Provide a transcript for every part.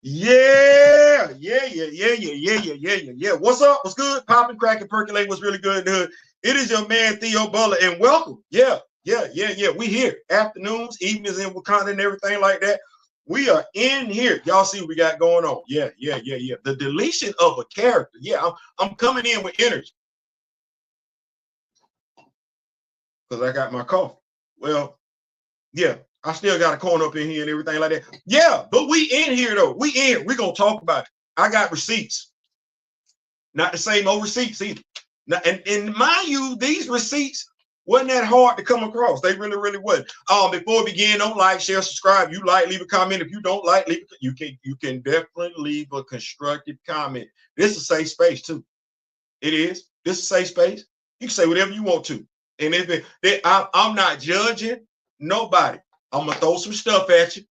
Yeah. What's up? What's good? Popping, cracking, percolating. What's really good in the hood? It is your man Theo Butler, and welcome. Yeah. We here. Afternoons, evenings in Wakanda, and everything like that. We are in here. Y'all see what we got going on? Yeah. The deletion of a character. Yeah, I'm coming in with energy because I got my coffee. Well, yeah. I still got a corn up in here and everything like that. Yeah, but we in here though. We in. We're gonna talk about it. I got receipts. Not the same old receipts either. Now, and mind you, these receipts wasn't that hard to come across. They really wasn't. Before we begin, don't like, share, subscribe. You like, leave a comment. If you don't like, leave you can definitely leave a constructive comment. This is a safe space too. It is. This is a safe space. You can say whatever you want to. And I'm not judging nobody. I'm gonna throw some stuff at you.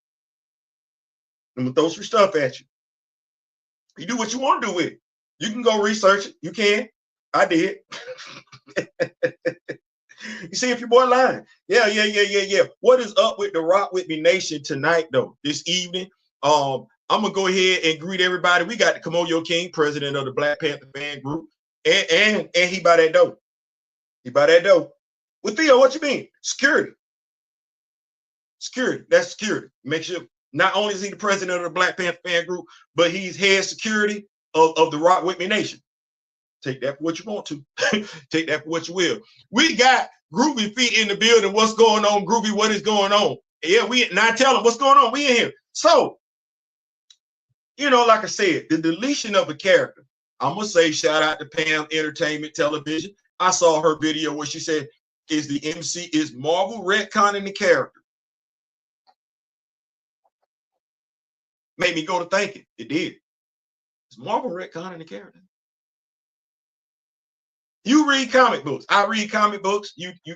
You do what you want to do with it. You can go research it. You can. I did. You see if your boy lying. Yeah. What is up with the Rock With Me Nation tonight, though? This evening. I'm gonna go ahead and greet everybody. We got the Kamoyo King, president of the Black Panther fan group, and he by that dough. Well, Theo, what you mean? Security. That's security. Make sure not only is he the president of the Black Panther fan group, but he's head security of the Rock With Me Nation. Take that for what you want to. Take that for what you will. We got Groovy Feet in the building. What's going on, Groovy? What is going on? Yeah, we now tell them what's going on. We in here. So, like I said, the deletion of a character. I'm gonna say shout out to Pam Entertainment Television. I saw her video where she said, is Marvel retconning the character? Made me go to thinking. It did. Is Marvel retconning the character? You read comic books. I read comic books.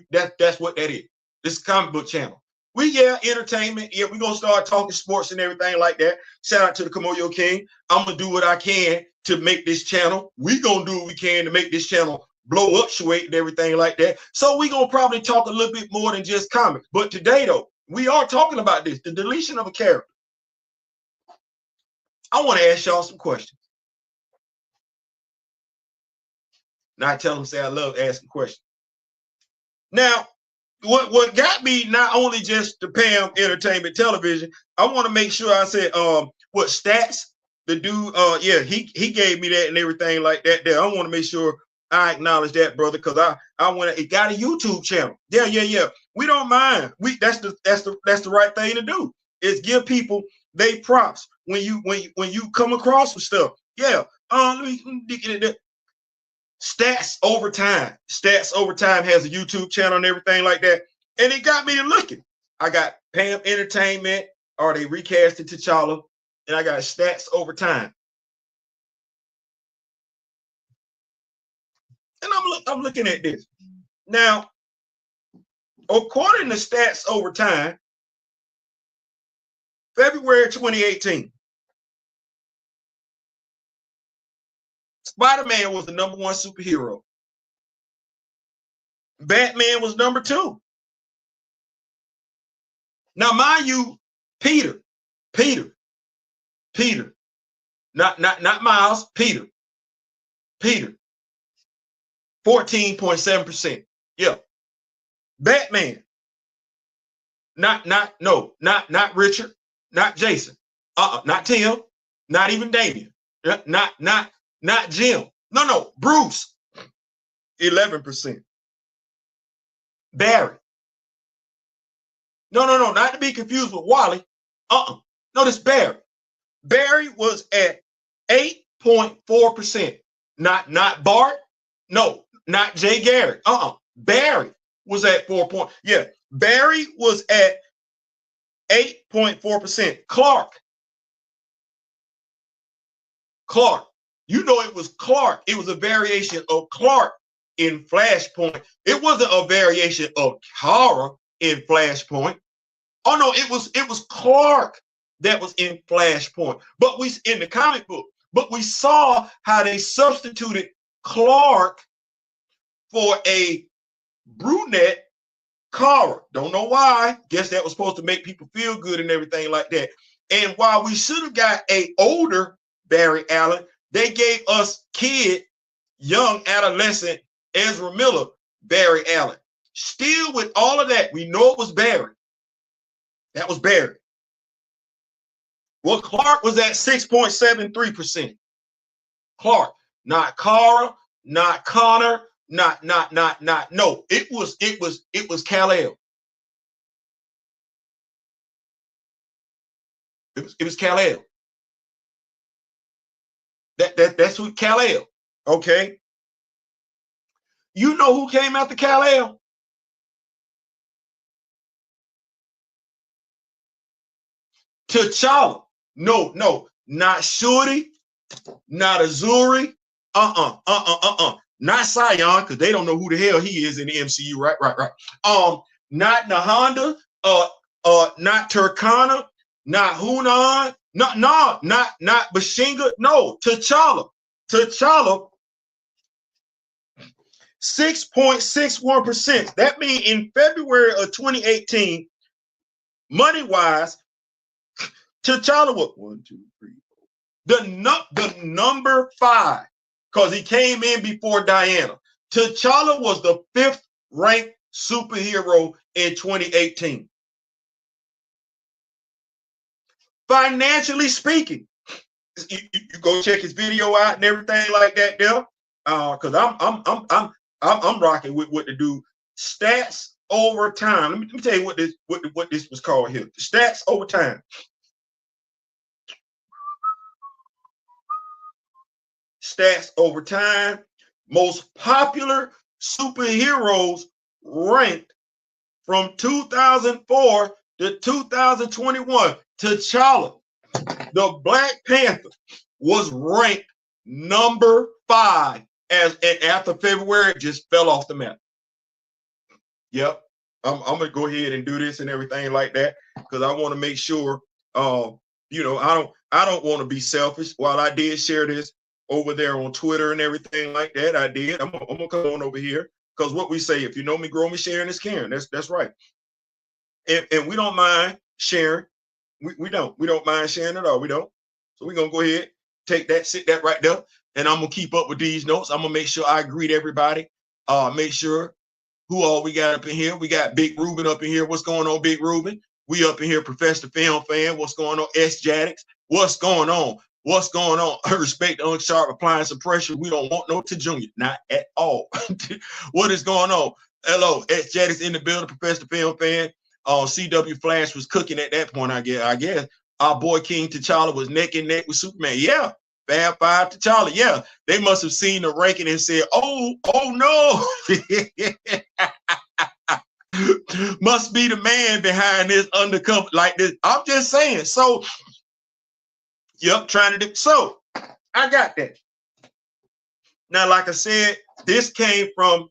That's what that is. This is a comic book channel. Entertainment. Yeah, we're gonna start talking sports and everything like that. Shout out to the Kamoyo King. I'm gonna do what I can to make this channel. We gonna do what we can to make this channel blow up, and everything like that. So we gonna probably talk a little bit more than just comics. But today, though, we are talking about this, the deletion of a character. I want to ask y'all some questions. Now I tell them, say I love asking questions. Now, what got me not only just the Pam Entertainment Television, I want to make sure I said what stats the dude he gave me that and everything like that there. I want to make sure I acknowledge that, brother, because it got a YouTube channel. Yeah. We don't mind. That's the right thing to do, is give people they props when you come across some stuff. Yeah. Let me get it there. Stats Over Time has a YouTube channel and everything like that. And it got me to looking. I got Pam Entertainment, or they recasted T'Challa, and I got Stats Over Time. And I'm looking at this. Now, according to Stats Over Time, February 2018, Spiderman was the #1 superhero. Batman was #2. Now, mind you, Peter, not Miles, Peter, 14.7%. Yeah. Batman, not Richard, not Jason, not Tim, not even Damien, not Jim. No, Bruce, 11%. Barry. No, not to be confused with Wally. No, this Barry. Barry was at 8.4%. Not Bart. No, not Jay Garrett. Barry was at 4. Yeah, Barry was at 8.4%. Clark. It was Clark. It was a variation of Clark in Flashpoint. It wasn't a variation of Kara in Flashpoint. Oh no, it was Clark that was in Flashpoint. But we in the comic book. But we saw how they substituted Clark for a brunette Kara. Don't know why. Guess that was supposed to make people feel good and everything like that. And while we should have got a older Barry Allen, they gave us young adolescent Ezra Miller Barry Allen. Still with all of that, we know it was Barry. That was Barry. Well, Clark was at 6.73%. Clark, not Cara, not Connor, not. No, it was Kal-El. It was Kal-El. That's who Kal-El. Okay. You know who came after Kal-El? T'Challa. No, not Shuri, not Azuri, not Sion, because they don't know who the hell he is in the MCU, right. Not Nahanda, not Turkana, not Hunan, not Bashinga, no, T'Challa. 6.61%. That means in February of 2018, money-wise, T'Challa was 1, 2, 3, 4. The number 5, because he came in before Diana. T'Challa was the 5th ranked superhero in 2018. Financially speaking, you go check his video out and everything like that there. Because I'm rocking with what to do. Stats over time. Let me tell you what this was called here. Stats over time. Stats over time. Most popular superheroes ranked from 2004 to 2021. T'Challa, the Black Panther, was ranked number 5 and after February, it just fell off the map. Yep. I'm gonna go ahead and do this and everything like that because I want to make sure I don't want to be selfish. While I did share this over there on Twitter and everything like that, I did. I'm gonna come on over here because what we say, if you know me, grow me, sharing is caring. That's right. And we don't mind sharing. We don't mind sharing at all. We don't. So we're gonna go ahead, take that, sit that right there, and I'm gonna keep up with these notes. I'm gonna make sure I greet everybody. Make sure who all we got up in here. We got Big Ruben up in here. What's going on, Big Ruben? We up in here, Professor Film Fan. What's going on, S. Jadix? What's going on? What's going on? I respect the unsharp applying some pressure. We don't want no to Junior, not at all. What is going on? Hello, S. Jadix in the building, Professor Film Fan. CW Flash was cooking at that point, I guess. Our boy King T'Challa was neck and neck with Superman. Yeah. Fab Five T'Challa. Yeah. They must have seen the ranking and said, oh no. Must be the man behind this undercover like this. I'm just saying. So, yep, trying to do. So, I got that. Now, like I said, this came from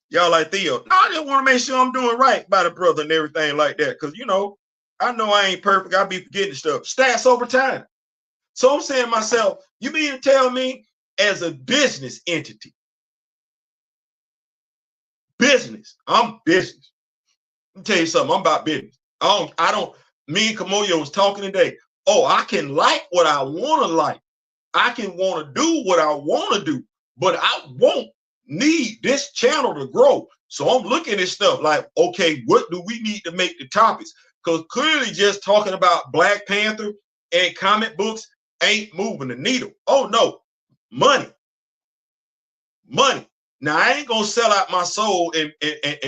y'all like Theo. No, I just want to make sure I'm doing right by the brother and everything like that. Because, I know I ain't perfect. I'll be forgetting stuff. Stats over time. So I'm saying to myself, you mean to tell me as a business entity, I'm business. Let me tell you something. I'm about business. Me and Kamoyo was talking today. Oh, I can like what I want to like. I can want to do what I want to do, but I won't need this channel to grow. So I'm looking at stuff like, okay, what do we need to make the topics? Because clearly just talking about Black Panther and comic books ain't moving the needle. Oh no, money. Now I ain't gonna sell out my soul and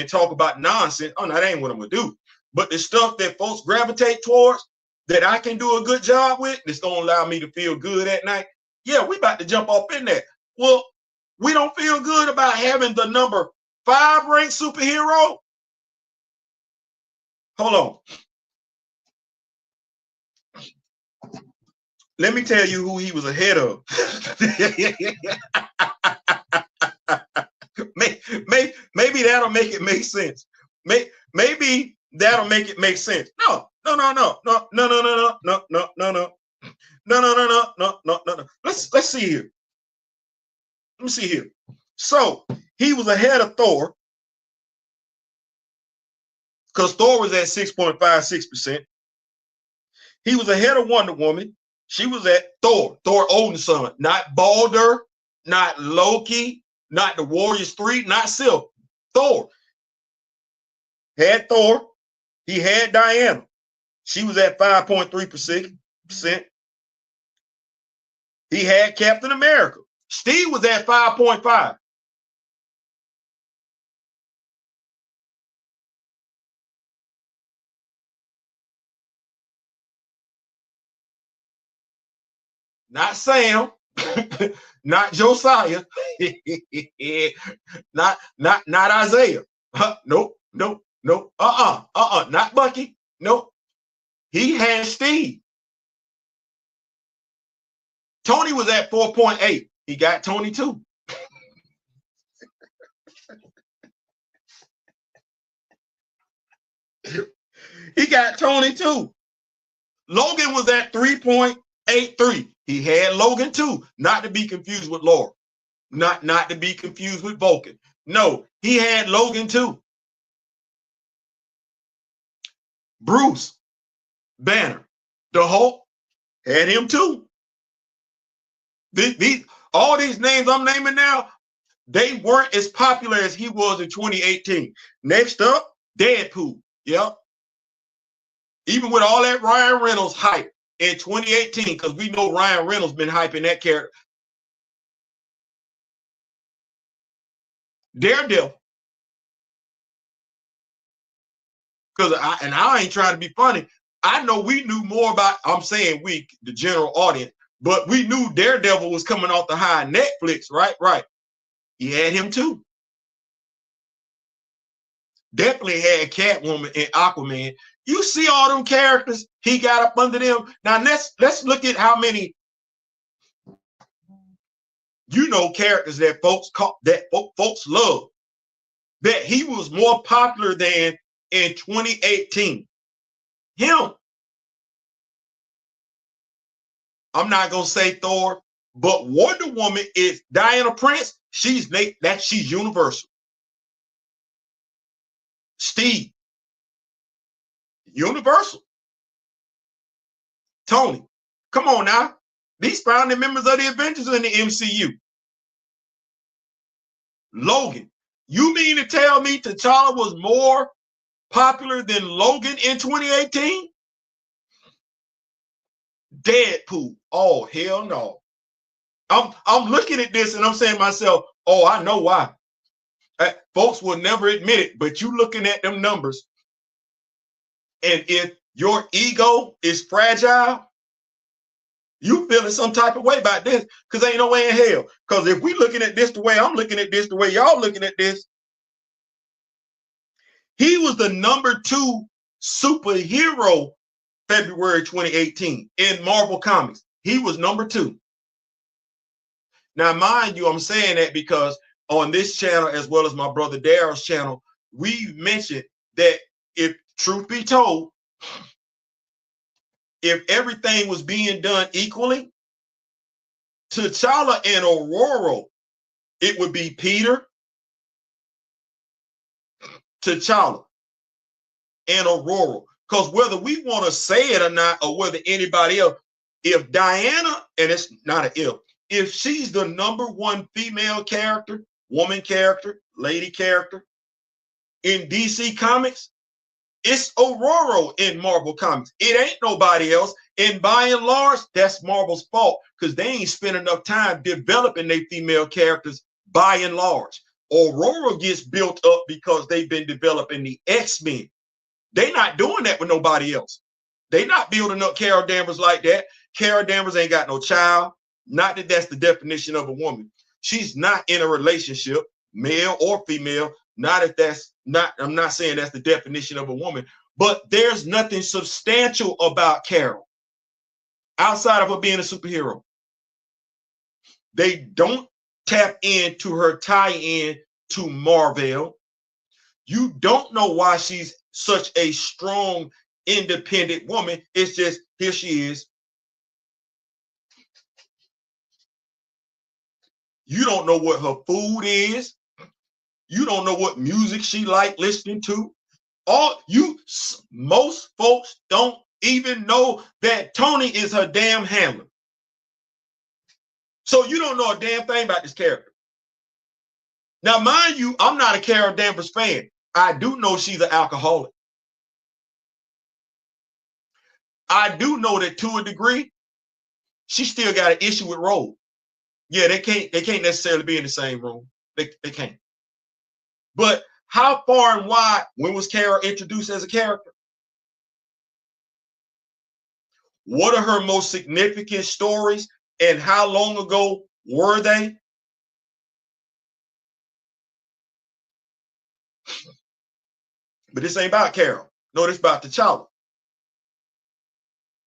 talk about nonsense. Oh no, that ain't what I'm gonna do. But the stuff that folks gravitate towards that I can do a good job with, that's gonna allow me to feel good at night. Yeah, we about to jump off in that. Well, we don't feel good about having the number 5 ranked superhero. Hold on. Let me tell you who he was ahead of. Maybe that'll make it make sense. Maybe that'll make it make sense. No. Let's see here. Let me see here. So he was ahead of Thor. because Thor was at 6.56%. He was ahead of Wonder Woman. She was at Thor Odin's son, not Balder, not Loki, not the Warriors 3, not Sylph. Thor. Had Thor. He had Diana. She was at 5.3%. He had Captain America. Steve was at 5.5. Not Sam, not Josiah, not Isaiah. Nope. Not Bucky. Nope. He had Steve. Tony was at 4.8. He got Tony too. He got Tony too. Logan was at 3.83. He had Logan too, not to be confused with Laura, not to be confused with Vulcan. No, he had Logan too. Bruce Banner, the Hulk, had him too. All these names I'm naming now, they weren't as popular as he was in 2018. Next up, Deadpool. Yep. Even with all that Ryan Reynolds hype in 2018, because we know Ryan Reynolds been hyping that character. Daredevil. Because I ain't trying to be funny. I know we knew more about, I'm saying we, the general audience, but we knew Daredevil was coming off the high Netflix, right? Right. He had him too. Definitely had Catwoman and Aquaman. You see all them characters he got up under them. Now let's look at how many, characters that folks love, that he was more popular than in 2018. Him. I'm not gonna say Thor, but Wonder Woman is Diana Prince. She's universal. Steve, universal. Tony, come on now. These founding members of the Avengers in the MCU. Logan, you mean to tell me T'Challa was more popular than Logan in 2018? Deadpool. Oh, hell no. I'm looking at this and I'm saying to myself, oh, I know why. Folks will never admit it, but you looking at them numbers, and if your ego is fragile, you feeling some type of way about this, because ain't no way in hell. Because if we looking at this the way I'm looking at this, the way y'all looking at this, he was the #2 superhero February 2018 in Marvel Comics. He was #2. Now, mind you, I'm saying that because on this channel, as well as my brother Daryl's channel, we mentioned that if truth be told, if everything was being done equally, T'Challa and Aurora, it would be Peter, T'Challa, and Aurora. Because whether we want to say it or not, or whether anybody else, if Diana, and it's not an if she's the #1 female character, woman character, lady character in DC Comics, it's Aurora in Marvel Comics. It ain't nobody else. And by and large, that's Marvel's fault, because they ain't spent enough time developing their female characters by and large. Aurora gets built up because they've been developing the X-Men. They not doing that with nobody else. They not building up Carol Danvers like that. Carol Danvers ain't got no child. Not that that's the definition of a woman. She's not in a relationship, male or female. Not if that's not, I'm not saying that's the definition of a woman, but there's nothing substantial about Carol outside of her being a superhero. They don't tap into her tie-in to Marvel. You don't know why she's such a strong, independent woman. It's just, here she is. You don't know what her food is. You don't know what music she like listening to. Most folks don't even know that Tony is her damn handler. So you don't know a damn thing about this character. Now, mind you, I'm not a Carol Danvers fan. I do know she's an alcoholic. I do know that to a degree, she still got an issue with Rose. Yeah, they can't necessarily be in the same room. They can't. But how far and wide, when was Carol introduced as a character? What are her most significant stories and how long ago were they? But this ain't about Carol. No, this about T'Challa,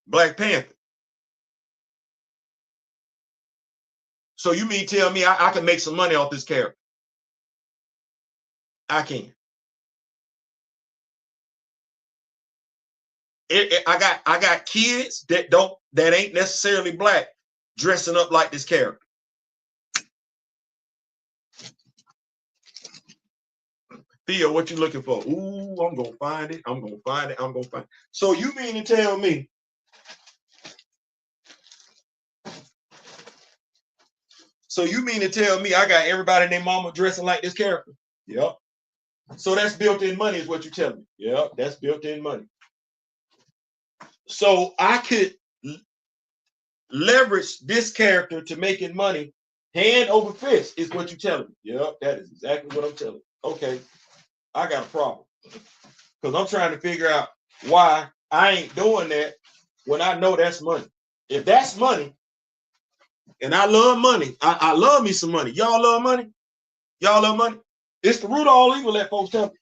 Black Panther. So you mean tell me I can make some money off this character? I can. I got kids that ain't necessarily black dressing up like this character. Theo, what you looking for? Ooh, I'm gonna find it. I'm gonna find it. I'm gonna find it. So you mean to tell me? So you mean to tell me I got everybody and their mama dressing like this character? Yep. So that's built-in money, is what you're telling me. Yep, that's built-in money. So I could leverage this character to making money hand over fist, is what you're telling me. Yep, that is exactly what I'm telling you. Okay, I got a problem. Because I'm trying to figure out why I ain't doing that when I know that's money. If that's money, and I love money, I love me some money. Y'all love money? Y'all love money? It's the root of all evil, that folks tell me.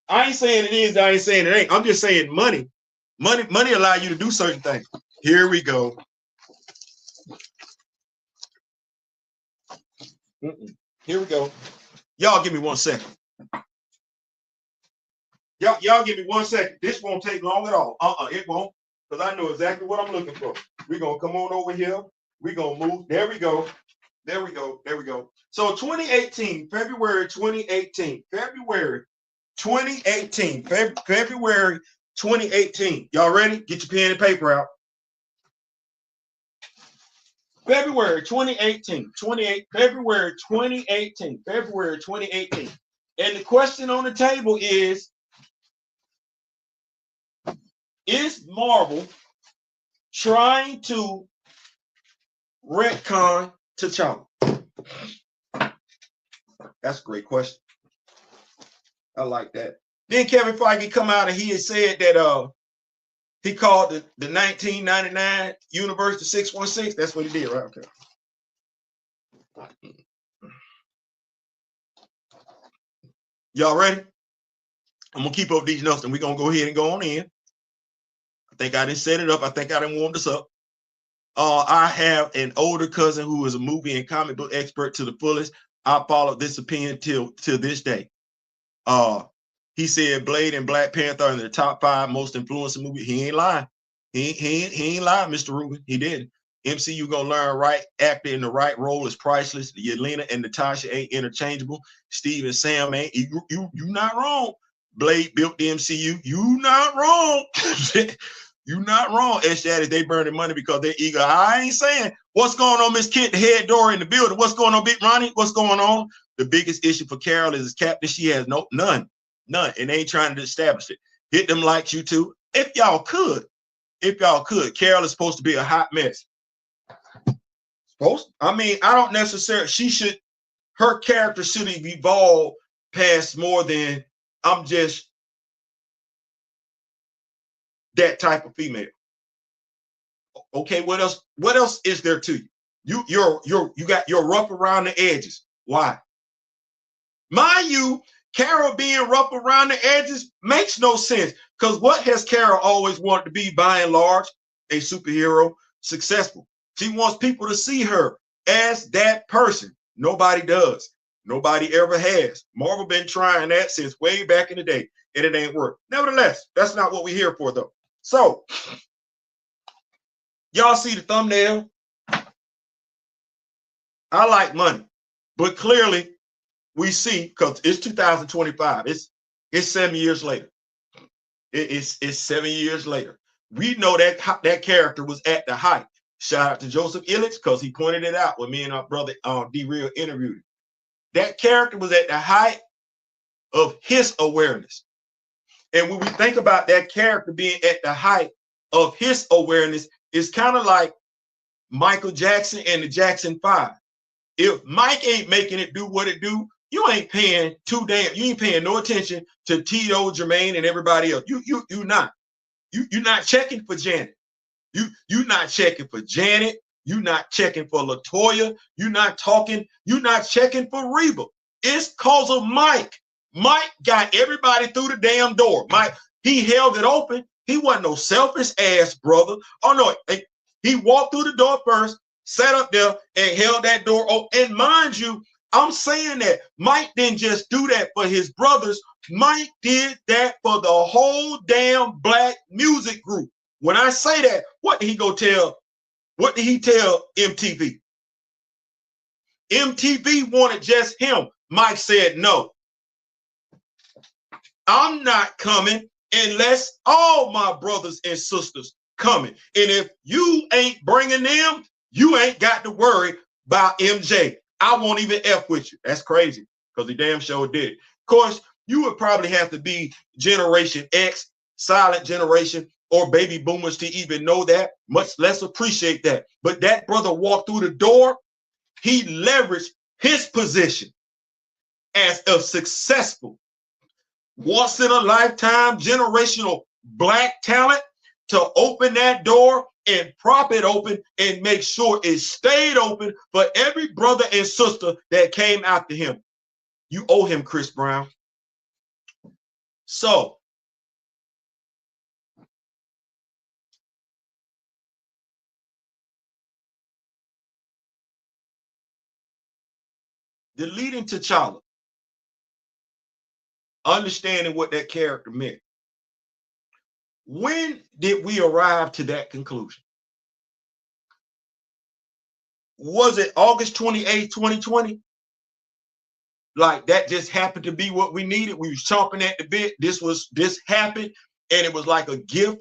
I ain't saying it is, I ain't saying it ain't. I'm just saying money. Money allow you to do certain things. Here we go. Here we go. Y'all give me 1 second. Y'all give me 1 second. This won't take long at all. It won't, because I know exactly what I'm looking for. We're gonna come on over here. We're gonna move. There we go. There we go. There we go. So 2018, February 2018. February 2018. February 2018. Y'all ready? Get your pen and paper out. February 2018. February 2018. February 2018. And the question on the table is Marvel trying to retcon T'Challa? That's a great question. I like that. Then Kevin Feige come out and he had said that he called the 1999 universe the 616. That's what he did, right? Okay. Y'all ready? I'm gonna keep up these notes and we're gonna go ahead and go on in. I think I didn't set it up. I think I didn't warm this up. I have an older cousin who is a movie and comic book expert to the fullest. I followed this opinion till this day. He said Blade and Black Panther are in the top 5 most influential movies. He ain't lying. He ain't lying, Mr. Rubin. He didn't. MCU gonna learn right actor in the right role is priceless. Yelena and Natasha ain't interchangeable. Steve and Sam ain't. You not wrong. Blade built the MCU. You not wrong. You not wrong. As they burning money because they're eager. I ain't saying what's going on, Miss Kent, the head door in the building. What's going on, Big Ronnie? What's going on? The biggest issue for Carol is captain. She has none, and they ain't trying to establish it. Hit them likes, you too. If y'all could, Carol is supposed to be a hot mess. I mean, I don't necessarily. Her character should have evolved past more than I'm just that type of female. Okay, what else? What else is there to you? You got your rough around the edges. Why? Mind you, Carol being rough around the edges makes no sense. Because what has Carol always wanted to be, by and large? A superhero, successful. She wants people to see her as that person. Nobody does. Nobody ever has. Marvel been trying that since way back in the day, and it ain't worked. Nevertheless, that's not what we're here for, though. So, y'all see the thumbnail? I like money, but clearly we see, because it's 2025. It's 7 years later. It's 7 years later. We know that that character was at the height. Shout out to Joseph Illich because he pointed it out when me and our brother D-Real interviewed him. That character was at the height of his awareness. And when we think about that character being at the height of his awareness, it's kind of like Michael Jackson and the Jackson 5. If Mike ain't making it do what it do, you ain't paying you ain't paying no attention to Tito, Jermaine, and everybody else. You're not checking for Janet. You're not checking for Janet. You're not checking for Latoya. You're not checking for Reba. It's cause of Mike. Mike got everybody through the damn door. Mike, he held it open. He wasn't no selfish ass brother. Oh no, he walked through the door first, sat up there and held that door open. And mind you, I'm saying that Mike didn't just do that for his brothers. Mike did that for the whole damn black music group. When I say that, what did he go tell? What did he tell MTV? MTV wanted just him. Mike said, no, I'm not coming unless all my brothers and sisters coming. And if you ain't bringing them, you ain't got to worry about MJ. I won't even F with you. That's crazy because he damn sure did. Of course, you would probably have to be Generation X, silent generation, or baby boomers to even know that, much less appreciate that. But that brother walked through the door. He leveraged his position as a successful, once in a lifetime generational black talent to open that door and prop it open and make sure it stayed open for every brother and sister that came after him. You owe him, Chris Brown. So deleting T'Challa, understanding what that character meant. When did we arrive to that conclusion? Was it August 28, 2020? Like that just happened to be what we needed. We was chomping at the bit. This happened, and it was like a gift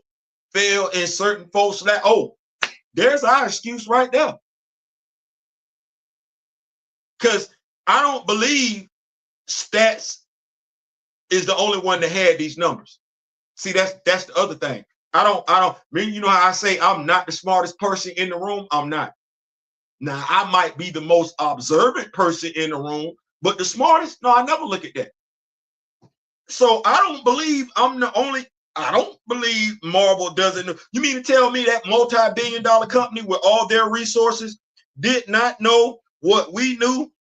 fell in certain folks' lap. Oh, there's our excuse right there. Because I don't believe Stats is the only one that had these numbers. See, that's the other thing. I don't mean, you know how I say I'm not the smartest person in the room. I'm not. Now I might be the most observant person in the room, but the smartest, no, I never look at that. So I don't believe I'm the only. I don't believe Marvel doesn't know. You mean to tell me that multi-billion-dollar company with all their resources did not know what we knew?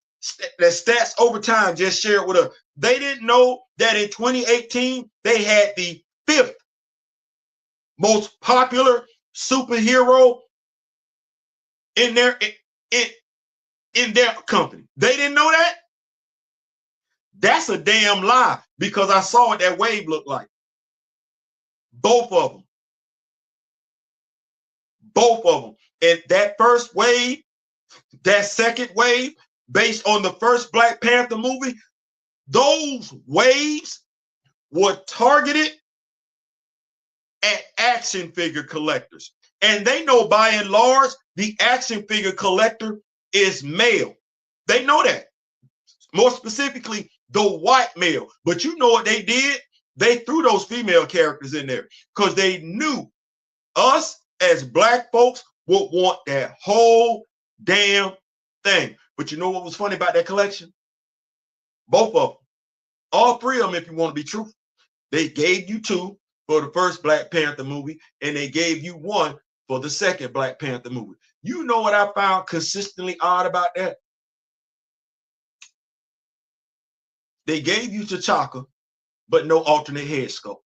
That Stats over time just shared with us. They didn't know that in 2018 they had the 5th most popular superhero in their company. They didn't know that. That's a damn lie because I saw what that wave looked like. Both of them. Both of them. And that first wave, that second wave, based on the first Black Panther movie, those waves were targeted at action figure collectors. And they know by and large, the action figure collector is male. They know that. More specifically, the white male. But you know what they did? They threw those female characters in there because they knew us as Black folks would want that whole damn thing. But you know what was funny about that collection? Both of them. All 3 of them, if you want to be truthful. They gave you 2 for the first Black Panther movie, and they gave you 1 for the second Black Panther movie. You know what I found consistently odd about that? They gave you T'Chaka, but no alternate head sculpt.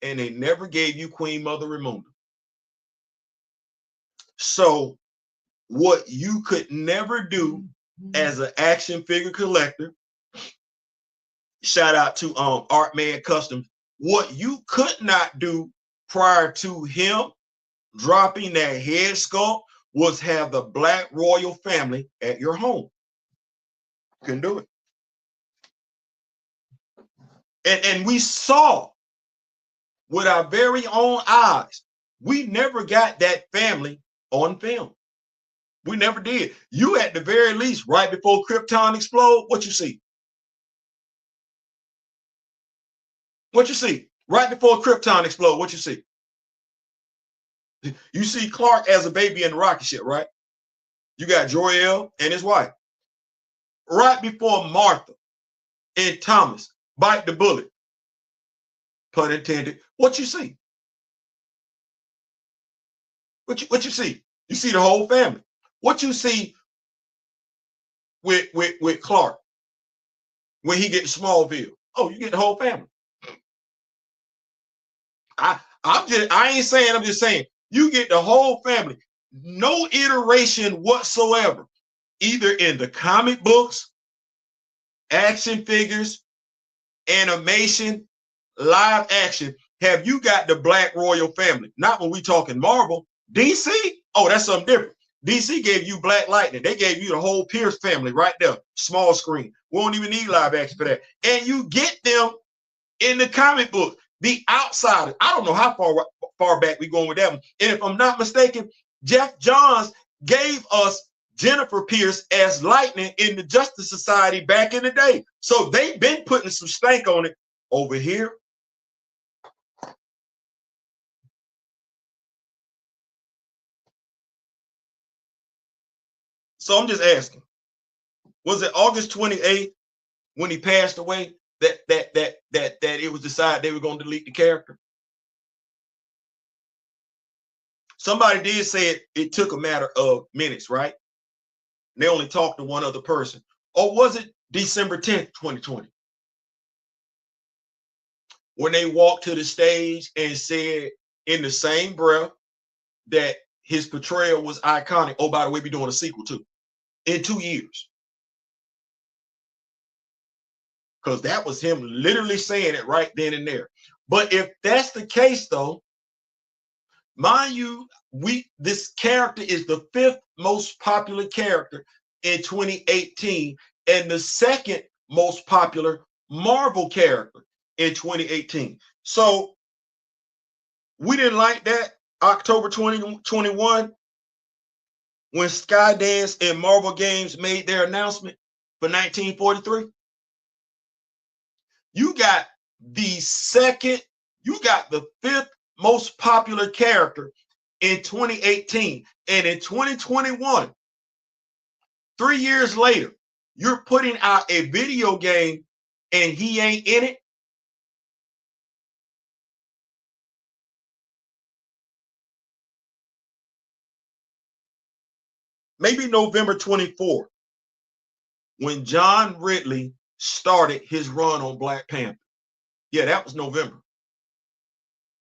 And they never gave you Queen Mother Ramonda. So what you could never do as an action figure collector, shout out to Artman Customs, what you could not do prior to him dropping that head sculpt was have the Black royal family at your home. Couldn't do it. And we saw with our very own eyes. We never got that family on film. We never did. You at the very least, right before Krypton explode, what you see? What you see? Right before Krypton explode, what you see? You see Clark as a baby in the rocket ship, right? You got Jor-El and his wife. Right before Martha and Thomas bite the bullet, pun intended, what you see? What you see? You see the whole family. What you see with Clark when he gets Smallville? Oh, you get the whole family. I ain't saying, I'm just saying you get the whole family. No iteration whatsoever, either in the comic books, action figures, animation, live action. Have you got the Black Royal family? Not when we talking Marvel. DC, oh, that's something different. DC gave you Black Lightning. They gave you the whole Pierce family right there, small screen. We don't even need live action for that. And you get them in the comic book. The Outsiders. I don't know how far back we going with that one. And if I'm not mistaken, Jeff Johns gave us Jennifer Pierce as Lightning in the Justice Society back in the day. So they've been putting some stank on it over here. So I'm just asking, was it August 28th when he passed away that it was decided they were going to delete the character? Somebody did say it took a matter of minutes, right? They only talked to one other person. Or was it December 10th, 2020? When they walked to the stage and said in the same breath that his portrayal was iconic. Oh, by the way, we're doing a sequel too in 2 years. Because that was him literally saying it right then and there. But if that's the case, though, mind you, this character is the 5th most popular character in 2018 and the 2nd most popular Marvel character in 2018. So we didn't like that October 2021 when Skydance and Marvel Games made their announcement for 1943. You got the 5th most popular character in 2018. And in 2021, 3 years later, you're putting out a video game and he ain't in it. Maybe November 24th, when John Ridley started his run on Black Panther. Yeah, that was November.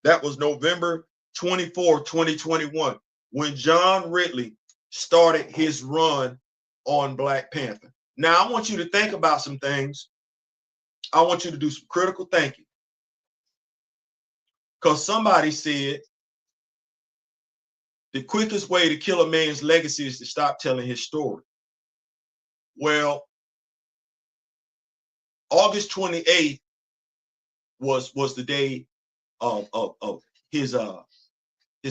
That was November 24th, 2021, when John Ridley started his run on Black Panther. Now, I want you to think about some things. I want you to do some critical thinking. Because somebody said the quickest way to kill a man's legacy is to stop telling his story. Well, August 28th was the day of his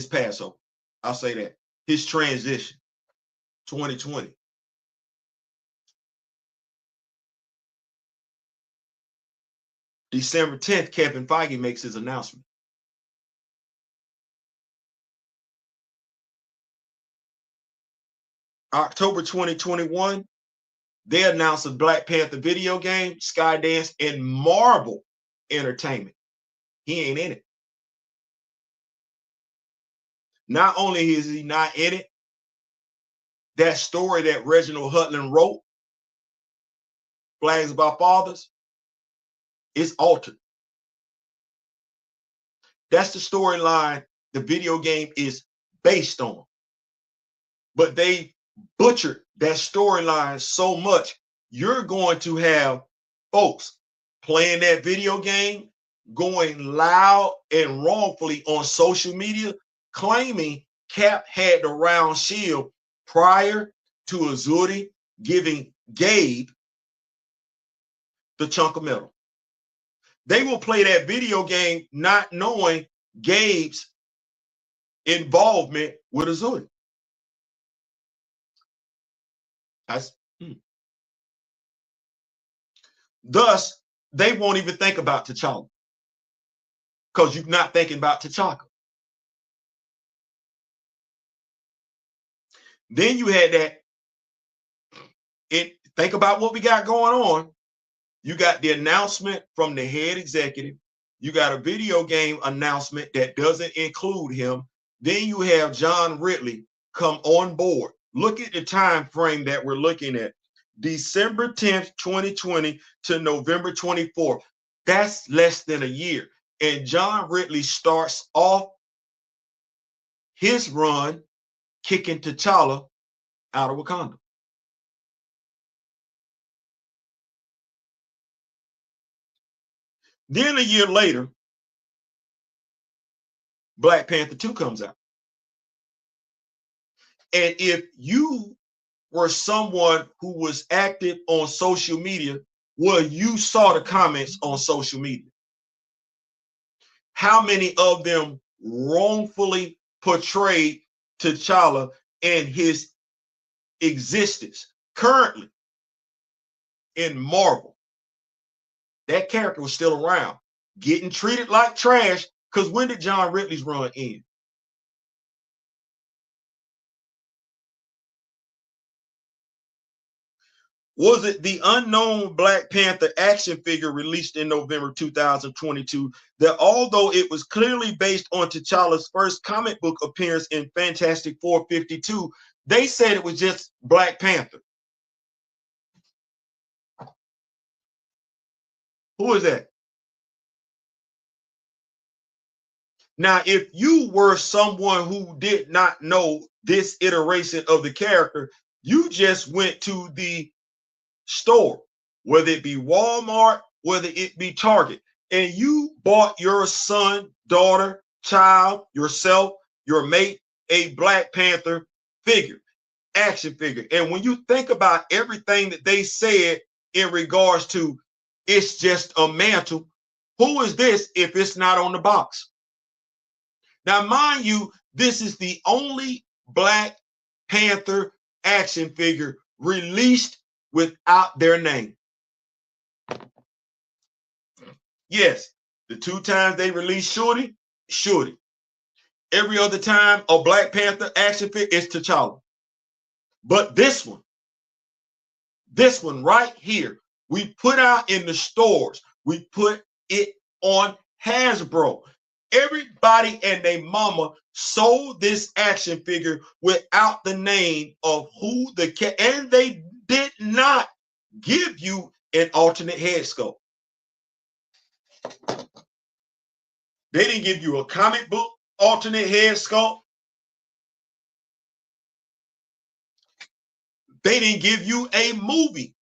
Passover. I'll say that. His transition, 2020. December 10th, Kevin Feige makes his announcement. October 2021, they announced a Black Panther video game, Skydance, and Marvel Entertainment. He ain't in it. Not only is he not in it, that story that Reginald Hudlin wrote, Flags of Our Fathers, is altered. That's the storyline the video game is based on. But they butchered that storyline so much, you're going to have folks playing that video game, going loud and wrongfully on social media, claiming Cap had the round shield prior to Azuri giving Gabe the chunk of metal. They will play that video game not knowing Gabe's involvement with Azuri. Thus, they won't even think about T'Challa because you're not thinking about T'Chaka. Then you had that. Think about what we got going on. You got the announcement from the head executive. You got a video game announcement that doesn't include him. Then you have John Ridley come on board. Look at the time frame that we're looking at. December 10th, 2020 to November 24th. That's less than a year. And John Ridley starts off his run kicking T'Challa out of Wakanda. Then a year later, Black Panther 2 comes out. And if you were someone who was active on social media, well, you saw the comments on social media. How many of them wrongfully portrayed T'Challa and his existence currently in Marvel? That character was still around, getting treated like trash, because when did John Ridley's run end? Was it the unknown Black Panther action figure released in November 2022 that, although it was clearly based on T'Challa's first comic book appearance in Fantastic Four 52, they said it was just Black Panther? Who is that? Now, if you were someone who did not know this iteration of the character, you just went to the store, whether it be Walmart, whether it be Target, and you bought your son, daughter, child, yourself, your mate, a Black Panther figure, action figure. And when you think about everything that they said in regards to it's just a mantle, who is this if it's not on the box? Now, mind you, this is the only Black Panther action figure released without their name. Yes, the 2 times they released Shorty. Every other time a Black Panther action figure is T'Challa. But this one right here, we put out in the stores. We put it on Hasbro. Everybody and their mama sold this action figure without the name of who and they did not give you an alternate head sculpt. They didn't give you a comic book alternate head sculpt. They didn't give you a movie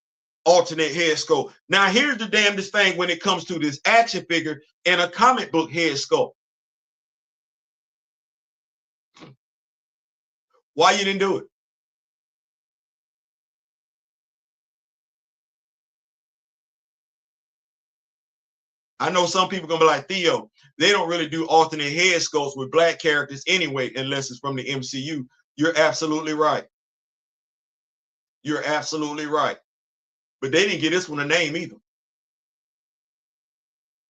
alternate head sculpt. Now, here's the damnedest thing when it comes to this action figure and a comic book head sculpt. Why you didn't do it? I know some people are gonna be like, Theo, they don't really do alternate head sculpts with Black characters anyway, unless it's from the MCU. You're absolutely right. You're absolutely right. But they didn't give this one a name either.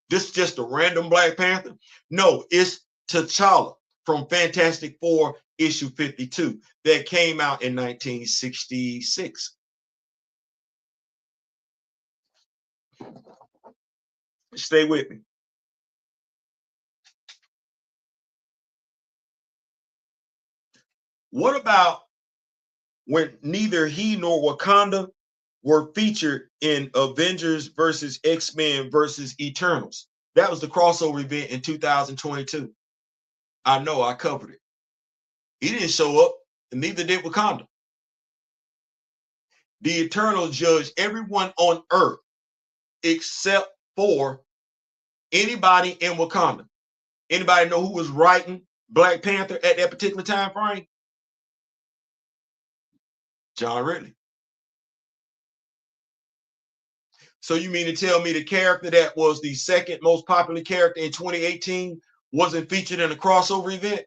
This is just a random Black Panther. No, it's T'Challa from Fantastic Four issue 52 that came out in 1966. Stay with me. What about when neither he nor Wakanda were featured in Avengers versus X-Men versus Eternals? That was the crossover event in 2022. I know, I covered it. He didn't show up, and neither did Wakanda. The Eternals judged everyone on Earth except for anybody in Wakanda. Anybody know who was writing Black Panther at that particular time frame? John Ridley. So you mean to tell me the character that was the second most popular character in 2018 wasn't featured in a crossover event?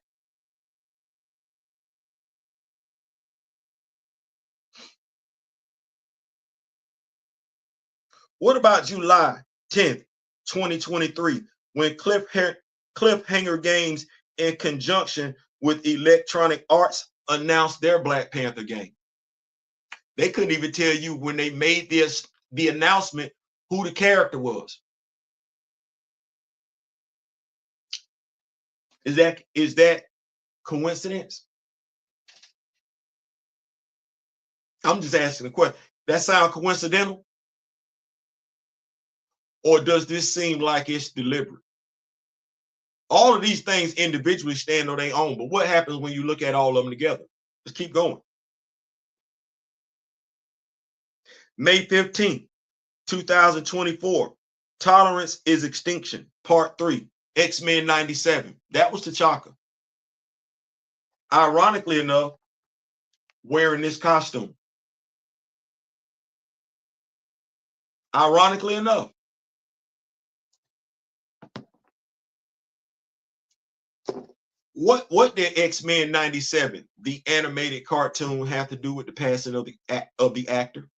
What about July 10th, 2023, when Cliffhanger Games, in conjunction with Electronic Arts, announced their Black Panther game? They couldn't even tell you when they made the announcement who the character was. Is that coincidence? I'm just asking a question. That sound coincidental? Or does this seem like it's deliberate? All of these things individually stand on their own, but what happens when you look at all of them together? Let's keep going. May 15th, 2024, Tolerance is Extinction, Part 3, X-Men 97. That was T'Chaka. Ironically enough, wearing this costume. Ironically enough. What did X-Men 97, the animated cartoon, have to do with the passing of the actor?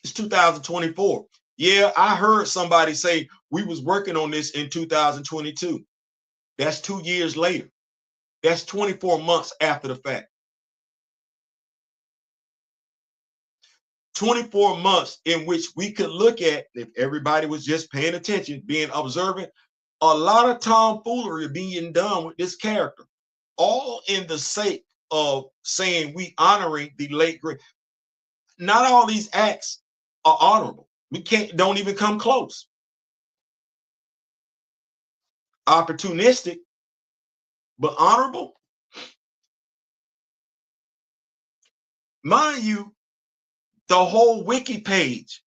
It's 2024. Yeah, I heard somebody say we was working on this in 2022. That's 2 years later. That's 24 months after the fact. 24 months in which we could look at, if everybody was just paying attention, being observant, a lot of tomfoolery being done with this character, all in the sake of saying we honoring the late great. Not all these acts are honorable. We don't even come close. Opportunistic, but honorable. Mind you, the whole wiki page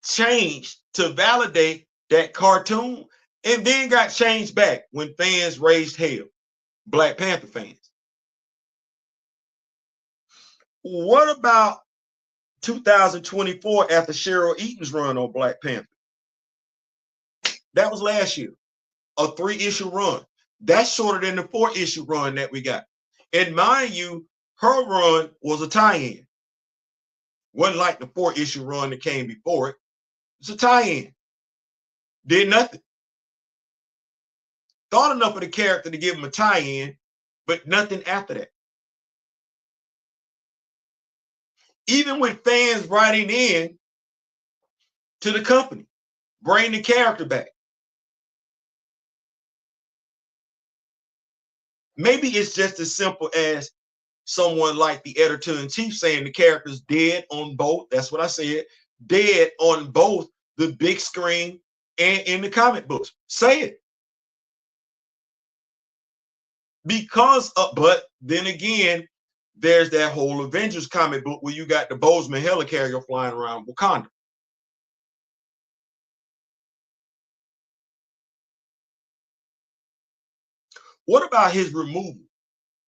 changed to validate that cartoon and then got changed back when fans raised hell. Black Panther fans. What about 2024 after Cheryl Eaton's run on Black Panther? That was last year, a 3-issue run. That's shorter than the 4-issue run that we got. And mind you, her run was a tie-in. Wasn't like the 4-issue run that came before it. It's a tie-in. Did nothing. Thought enough of the character to give him a tie-in, but nothing after that. Even with fans writing in to the company, bring the character back. Maybe it's just as simple as someone like the editor-in-chief saying the character's dead on both. That's what I said. Dead on both the big screen and in the comic books. Say it. But then again, there's that whole Avengers comic book where you got the Boseman helicarrier flying around Wakanda. What about his removal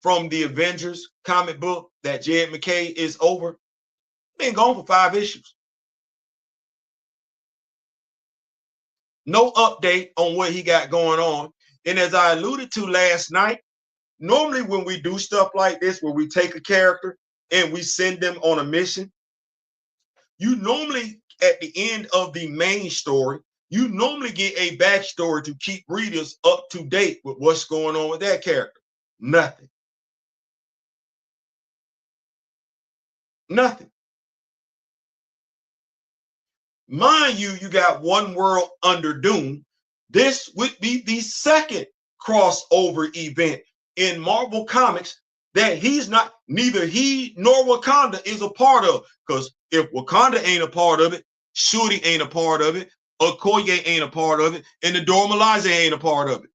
from the Avengers comic book that Jed McKay is over? Been gone for 5 issues. No update on what he got going on. And as I alluded to last night, normally when we do stuff like this, where we take a character and we send them on a mission, you normally, at the end of the main story, you normally get a backstory to keep readers up to date with what's going on with that character. Nothing. Nothing. Mind you, you got One World Under Doom. This would be the second crossover event in Marvel Comics that neither he nor Wakanda is a part of. Because if Wakanda ain't a part of it, Shuri ain't a part of it, Okoye ain't a part of it, and the Dora Milaje ain't a part of it.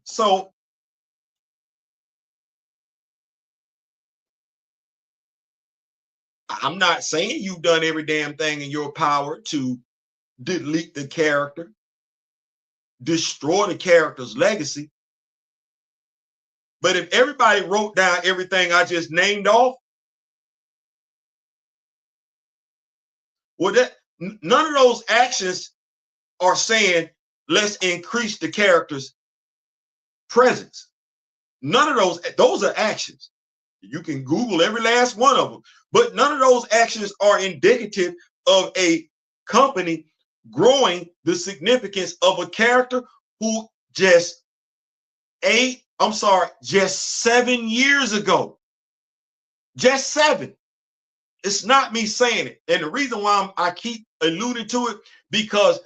So I'm not saying you've done every damn thing in your power to delete the character, destroy the character's legacy. But if everybody wrote down everything I just named off, well, none of those actions are saying let's increase the character's presence. None of those are actions. You can Google every last one of them, but none of those actions are indicative of a company growing the significance of a character who just 7 years ago, just 7. It's not me saying it. And the reason why I keep alluding to it, because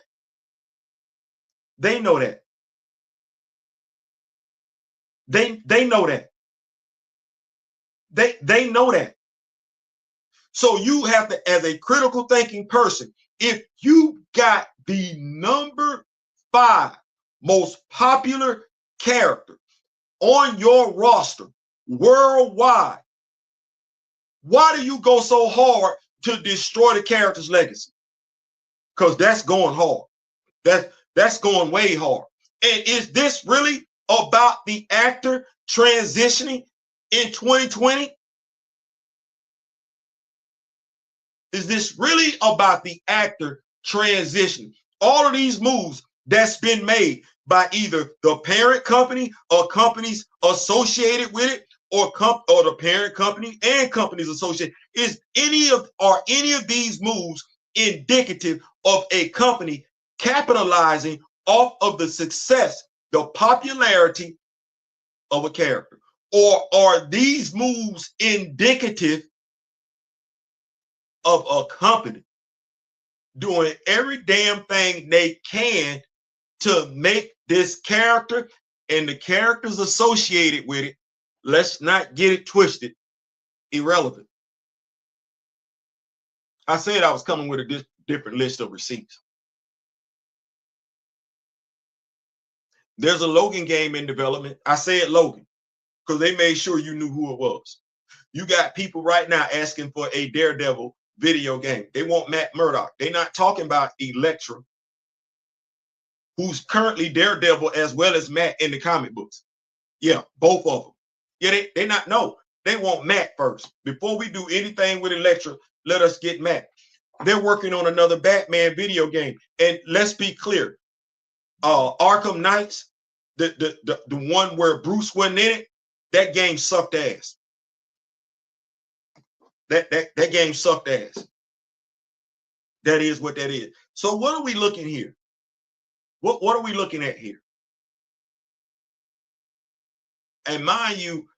they know that. They know that. They know that. So you have to, as a critical thinking person, if you got the number 5 most popular character on your roster worldwide, why do you go so hard to destroy the character's legacy? Because that's going hard. That's going way hard. And is this really about the actor transitioning in 2020? Is this really about the actor transitioning? All of these moves that's been made by either the parent company or companies associated with it, or the parent company and companies associated, are any of these moves indicative of a company capitalizing off of the success, the popularity of a character? Or are these moves indicative of a company doing every damn thing they can to make this character and the characters associated with it, let's not get it twisted, irrelevant? I said I was coming with a different list of receipts. There's a Logan game in development. I said Logan because they made sure you knew who it was. You got people right now asking for a Daredevil video game. They want Matt Murdock. They're not talking about Elektra, who's currently Daredevil as well as Matt in the comic books. Yeah, both of them. Yeah, they not know. They want Matt first. Before we do anything with Elektra, let us get Matt. They're working on another Batman video game. And let's be clear. Arkham Knights, the one where Bruce wasn't in it, that game sucked ass. That game sucked ass. That is what that is. So what are we looking here? What are we looking at here? And mind you,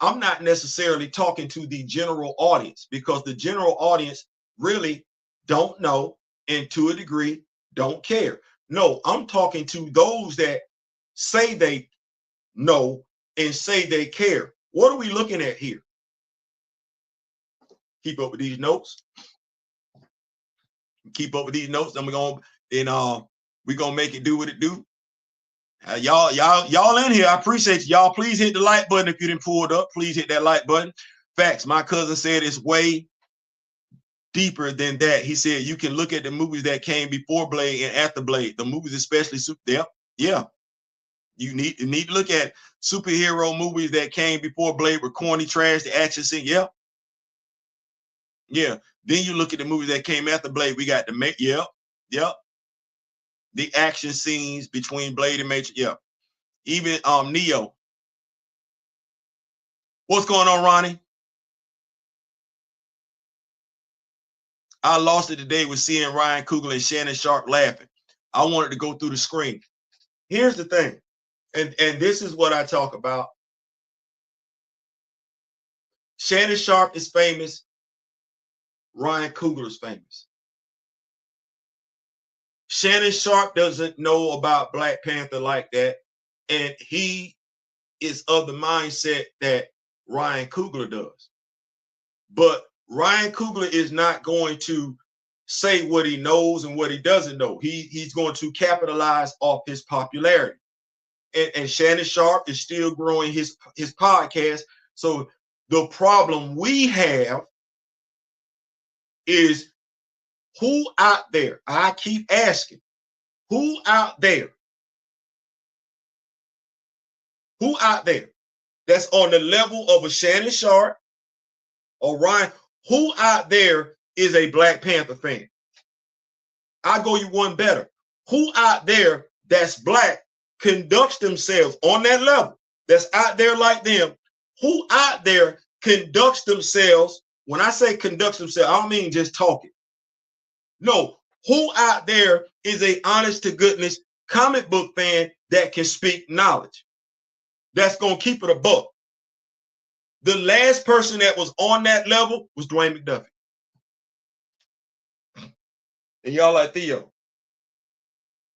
I'm not necessarily talking to the general audience, because the general audience really don't know, and to a degree don't care. No, I'm talking to those that say they know and say they care. What are we looking at here? Keep up with these notes. Keep up with these notes. And we're gonna make it do what it do. Y'all in here. I appreciate you. Y'all, please hit the like button if you didn't pull it up. Please hit that like button. Facts. My cousin said it's way deeper than that. He said you can look at the movies that came before Blade and after Blade. The movies, especially yeah. You need to look at superhero movies that came before Blade were corny, trash, the action scene. Yeah. Then you look at the movies that came after Blade. We got the the action scenes between Blade and Matrix. Yeah. Even Neo. What's going on, Ronnie? I lost it today with seeing Ryan Coogler and Shannon Sharp laughing. I wanted to go through the screen. Here's the thing, and this is what I talk about. Shannon Sharp is famous. Ryan Coogler is famous. Shannon Sharp doesn't know about Black Panther like that, and he is of the mindset that Ryan Coogler does. But Ryan Coogler is not going to say what he knows and what he doesn't know. He's going to capitalize off his popularity. And Shannon Sharp is still growing his podcast. So the problem we have is who out there, I keep asking, who out there that's on the level of a Shannon Sharp or Ryan, who out there is a Black Panther fan? I'll go you one better. Who out there that's Black conducts themselves on that level, that's out there like them? Who out there conducts themselves? When I say conducts themselves, I don't mean just talking. No, who out there is a honest to goodness comic book fan that can speak knowledge, that's going to keep it a buck? The last person that was on that level was Dwayne McDuffie. And y'all like, Theo,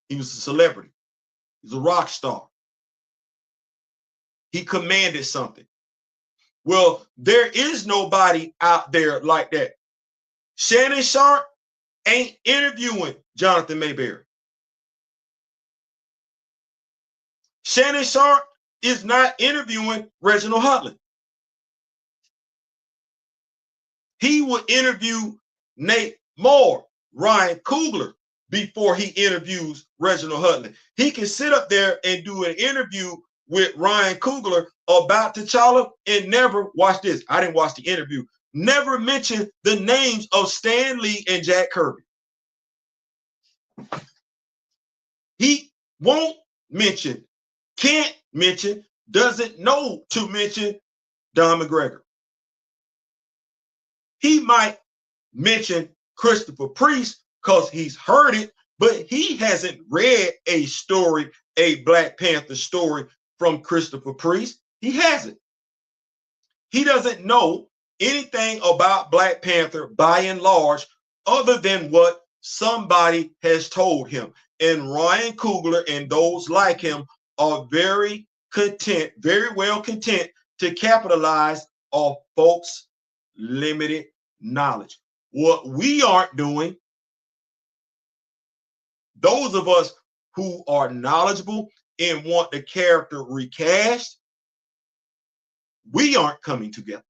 he was a celebrity. He's a rock star. He commanded something. Well, there is nobody out there like that. Shannon Sharp ain't interviewing Jonathan Mayberry. Shannon Sharp is not interviewing Reginald Hudlin. He would interview Nate Moore, Ryan Coogler, before he interviews Reginald Hudlin. He can sit up there and do an interview with Ryan Coogler about T'Challa and never, watch this, I didn't watch the interview, never mention the names of Stan Lee and Jack Kirby. He won't mention, can't mention, doesn't know to mention Don McGregor. He might mention Christopher Priest because he's heard it, but he hasn't read a story, a Black Panther story from Christopher Priest. He hasn't. He doesn't know anything about Black Panther by and large, other than what somebody has told him. And Ryan Coogler and those like him are very content, very well content to capitalize off folks' limited knowledge. What we aren't doing, those of us who are knowledgeable and want the character recast, we aren't coming together.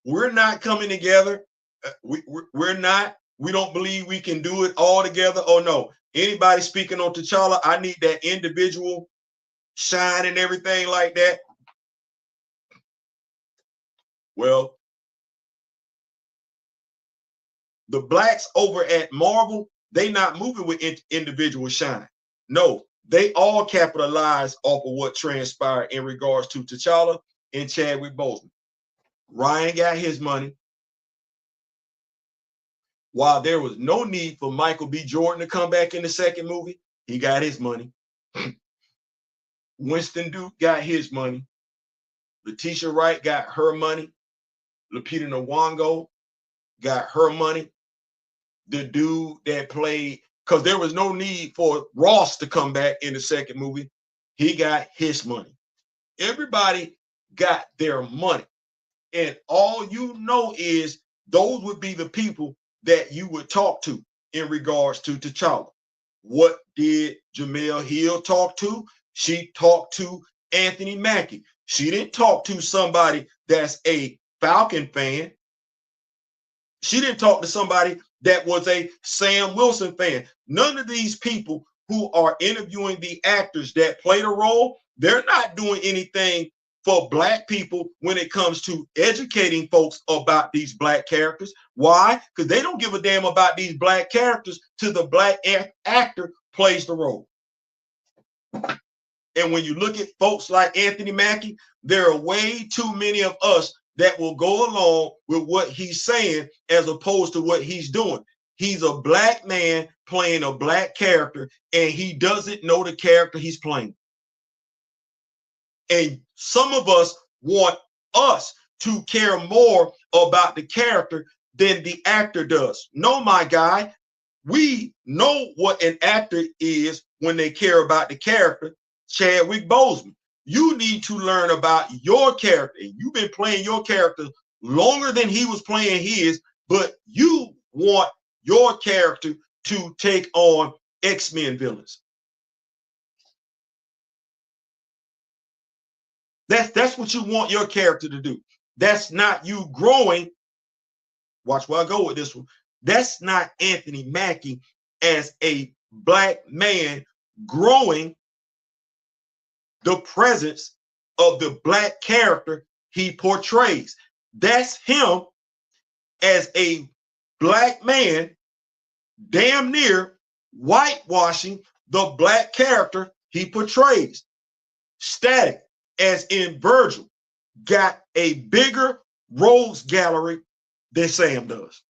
We're not coming together. We're not. We don't believe we can do it all together. Oh no. Anybody speaking on T'Challa, I need that individual shine and everything like that. Well, the Blacks over at Marvel, they not moving with individual shine. No, they all capitalize off of what transpired in regards to T'Challa and Chadwick Boseman. Ryan got his money. While there was no need for Michael B. Jordan to come back in the second movie, he got his money. Winston Duke got his money. Letitia Wright got her money. Lupita Nyong'o got her money. The dude that played, because there was no need for Ross to come back in the second movie, he got his money. Everybody got their money. And all you know is those would be the people that you would talk to in regards to T'Challa. What did Jamel Hill talk to? She talked to Anthony Mackie. She didn't talk to somebody that's a Falcon fan. She didn't talk to somebody that was a Sam Wilson fan. None of these people who are interviewing the actors that played a role, they're not doing anything for Black people when it comes to educating folks about these Black characters. Why? Because they don't give a damn about these Black characters till the Black actor plays the role. And when you look at folks like Anthony Mackie, there are way too many of us that will go along with what he's saying as opposed to what he's doing. He's a Black man playing a Black character, and he doesn't know the character he's playing. And some of us want us to care more about the character than the actor does. No, my guy, we know what an actor is when they care about the character. Chadwick Boseman, you need to learn about your character. You've been playing your character longer than he was playing his, but you want your character to take on X-Men villains. That's what you want your character to do. That's not you growing. Watch where I go with this one. That's not Anthony Mackie as a black man growing the presence of the black character he portrays. That's him as a black man damn near whitewashing the black character he portrays. Static, as in Virgil, got a bigger rogues gallery than Sam does.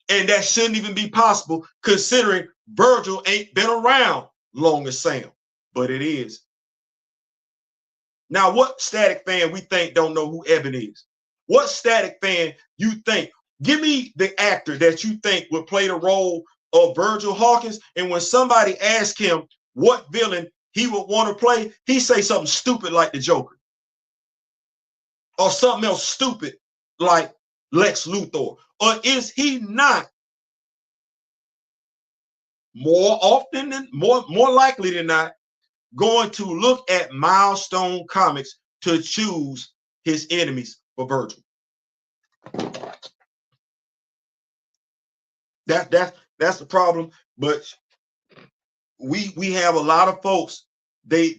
And that shouldn't even be possible considering Virgil ain't been around long as Sam, but it is. Now, what Static fan we think don't know who Evan is? What Static fan you think? Give me the actor that you think would play the role of Virgil Hawkins, and when somebody asks him what villain he would want to play, he say something stupid like the Joker. Or something else stupid like Lex Luthor. Or is he not more likely than not going to look at Milestone Comics to choose his enemies for Virgil? That's the problem. But we have a lot of folks, they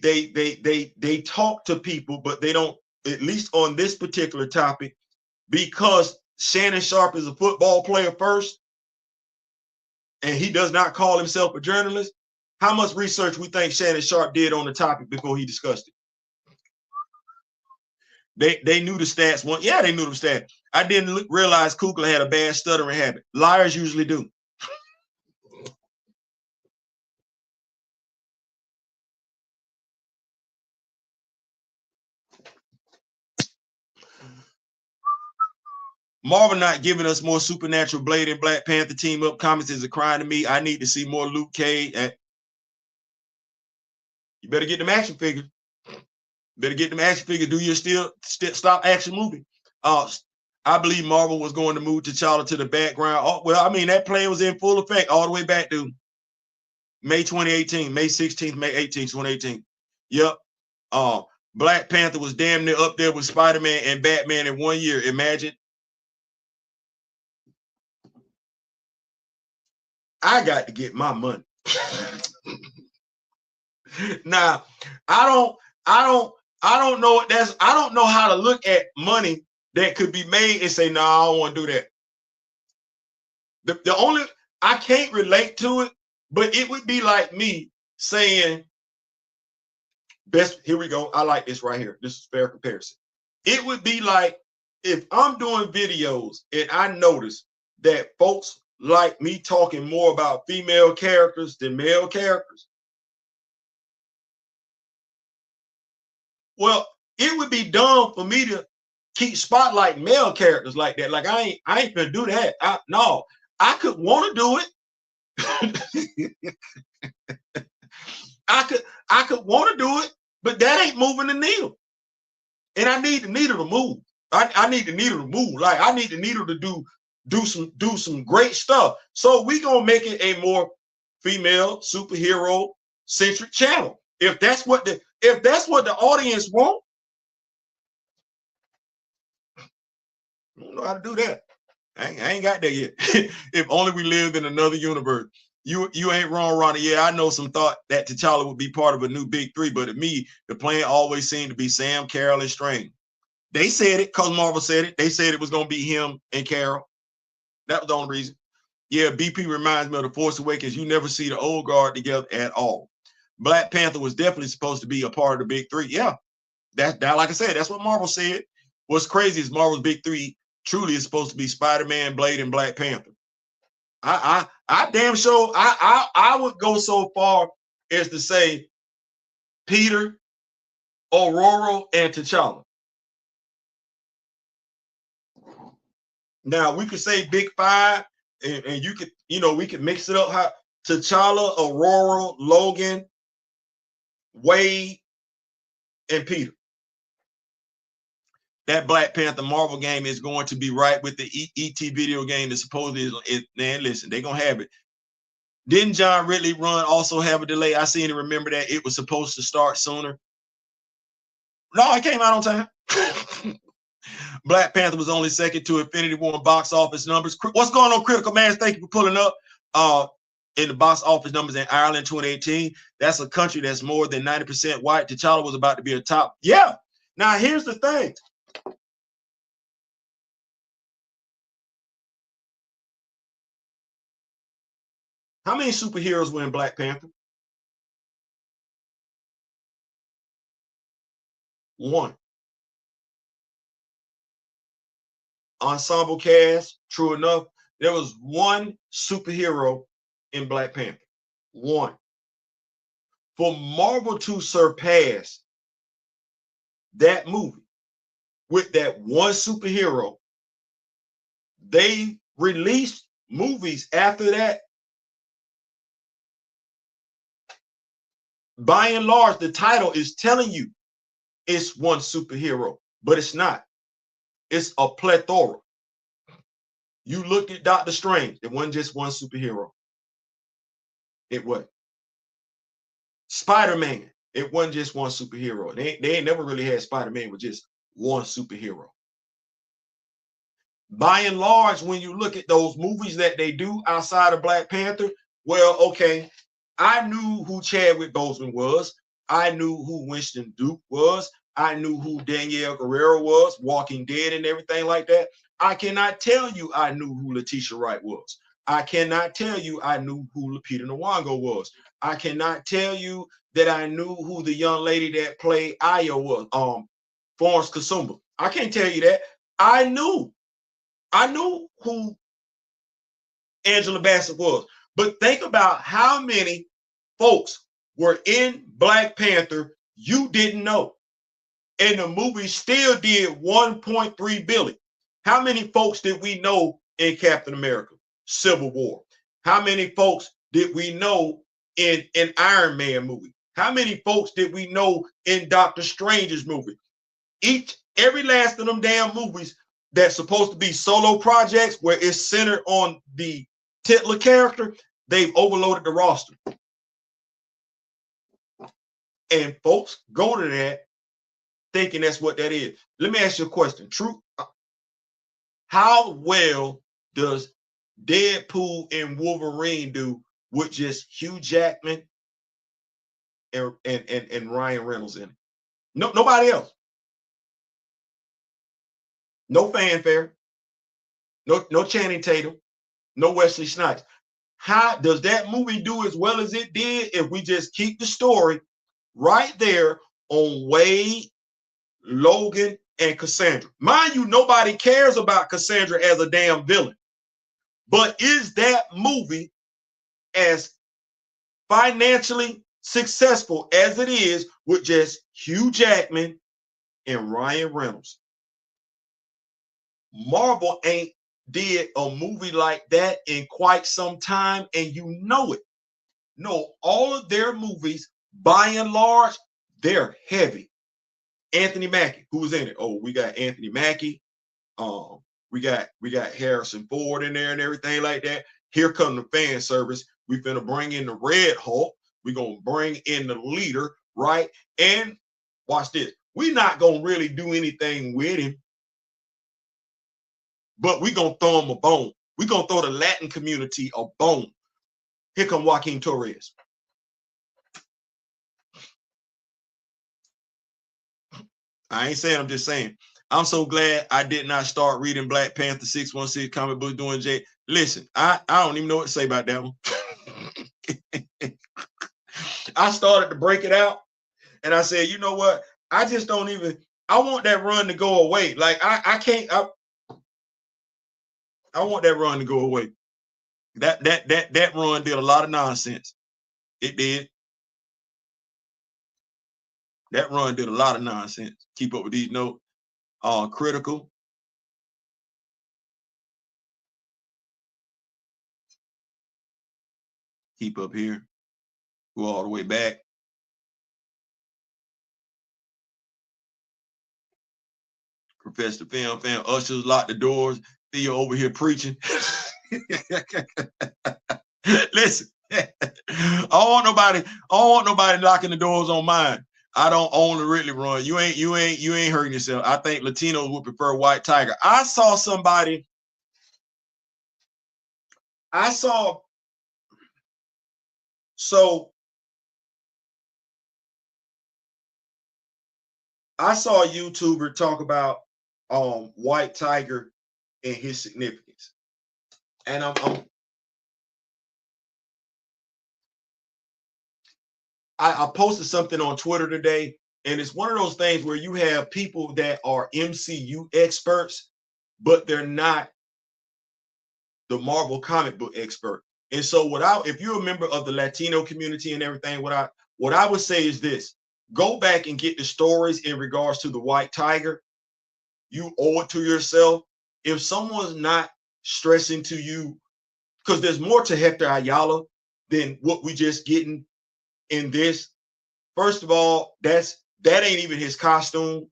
talk to people, but they don't, at least on this particular topic, because Shannon Sharpe is a football player first, and he does not call himself a journalist. How much research we think Shannon Sharpe did on the topic before he discussed it? They knew the stats. Yeah, they knew the stats. I didn't realize Kugler had a bad stuttering habit. Liars usually do. Marvel not giving us more Supernatural Blade and Black Panther team up comics is a crime to me. I need to see more Luke Cage. You better get them action figures. Better get them action figures. Do you still stop action movie? I believe Marvel was going to move T'Challa to the background. Oh, well, I mean, that plan was in full effect all the way back to May 2018, May 16th, May 18th, 2018. Yep. Black Panther was damn near up there with Spider-Man and Batman in 1 year. Imagine. I got to get my money. Now, I don't know what that's. I don't know how to look at money that could be made and say, no, I don't want to do that. The only, I can't relate to it, but it would be like me saying, here we go. I like this right here. This is fair comparison. It would be like if I'm doing videos and I notice that folks like me talking more about female characters than male characters. Well, it would be dumb for me to keep spotlighting male characters like that. Like I ain't gonna do that. No, I could want to do it. I could want to do it, but that ain't moving the needle. And I need the needle to move. I need the needle to move. Like I need the needle to do some great stuff. So we gonna make it a more female superhero centric channel. If that's what the audience want. I don't know how to do that. I ain't got that yet. If only we lived in another universe. You ain't wrong, Ronnie. Yeah, I know some thought that T'Challa would be part of a new big three, but to me, the plan always seemed to be Sam, Carol, and Strange. They said it because Marvel said it. They said it was going to be him and Carol. That was the only reason. Yeah, BP reminds me of The Force Awakens. You never see the old guard together at all. Black Panther was definitely supposed to be a part of the big three. Yeah, that like I said, that's what Marvel said. What's crazy is Marvel's big three truly is supposed to be Spider-Man, Blade, and Black Panther. I damn sure I would go so far as to say Peter, Aurora, and T'Challa. Now we could say big five, and you could, we could mix it up. How T'Challa, Aurora, Logan, Wade, and Peter. That Black Panther Marvel game is going to be right with the ET video game that supposedly is. Man, listen, they're gonna have it. Didn't John Ridley run also have a delay? I seem to remember that it was supposed to start sooner. No, it came out on time. Black Panther was only second to Infinity War in box office numbers. What's going on, Critical Mass? Thank you for pulling up. In the box office numbers in Ireland 2018, that's a country that's more than 90% white. T'Challa was about to be a top. Yeah. Now, here's the thing. How many superheroes were in Black Panther? One. Ensemble cast, true enough. There was one superhero in Black Panther. One. For Marvel to surpass that movie with that one superhero, they released movies after that. By and large, the title is telling you it's one superhero, but it's not. It's a plethora. You look at Doctor Strange, it wasn't just one superhero. It was Spiderman. It wasn't just one superhero. They ain't never really had Spider-Man with just one superhero. By and large, when you look at those movies that they do outside of Black Panther, well, okay, I knew who Chadwick Boseman was. I knew who Winston Duke was. I knew who Danielle Guerrero was, Walking Dead and everything like that. I cannot tell you I knew who Letitia Wright was. I cannot tell you I knew who Lupita Nyong'o was. I cannot tell you that I knew who the young lady that played Aya was, Florence Kasumba. I can't tell you that. I knew who Angela Bassett was. But think about how many folks were in Black Panther you didn't know. And the movie still did 1.3 billion. How many folks did we know in Captain America, Civil War? How many folks did we know in an Iron Man movie? How many folks did we know in Doctor Strange's movie? Every last of them damn movies that's supposed to be solo projects where it's centered on the titular character, they've overloaded the roster. And folks go to that thinking that's what that is. Let me ask you a question. True. How well does Deadpool and Wolverine do with just Hugh Jackman and Ryan Reynolds in it? No, nobody else. No fanfare. No Channing Tatum. No Wesley Snipes. How does that movie do as well as it did if we just keep the story right there on Wade, Logan, and Cassandra? Mind you, nobody cares about Cassandra as a damn villain. But is that movie as financially successful as it is with just Hugh Jackman and Ryan Reynolds? Marvel ain't did a movie like that in quite some time, and you know it. No, all of their movies, by and large, they're heavy. Anthony Mackie, who's in it? Oh, we got Anthony Mackie. We got Harrison Ford in there and everything like that. Here come the fan service. We finna bring in the Red Hulk. We're gonna bring in the leader, right? And watch this. We're not gonna really do anything with him, but we're gonna throw him a bone. We're gonna throw the Latin community a bone. Here come Joaquin Torres. I ain't saying, I'm just saying. I'm so glad I did not start reading Black Panther 616 comic book doing Jay. Listen, I don't even know what to say about that one. I started to break it out and I said, you know what? I just don't even, I want that run to go away. Like I can't, I want that run to go away. That run did a lot of nonsense. It did. That run did a lot of nonsense. Keep up with these notes. Critical. Keep up here. Go all the way back. Professor Film Fan, ushers lock the doors. Theo over here preaching. Listen, I don't want nobody knocking the doors on mine. I don't own the Ridley run. You ain't hurting yourself. I think Latinos would prefer White Tiger. I saw somebody. So I saw a YouTuber talk about White Tiger and his significance. And I posted something on Twitter today, and it's one of those things where you have people that are MCU experts, but they're not the Marvel comic book expert. And so if you're a member of the Latino community and everything, what I would say is this: go back and get the stories in regards to the White Tiger. You owe it to yourself. If someone's not stressing to you, because there's more to Hector Ayala than what we just getting in this. First of all, that ain't even his costume.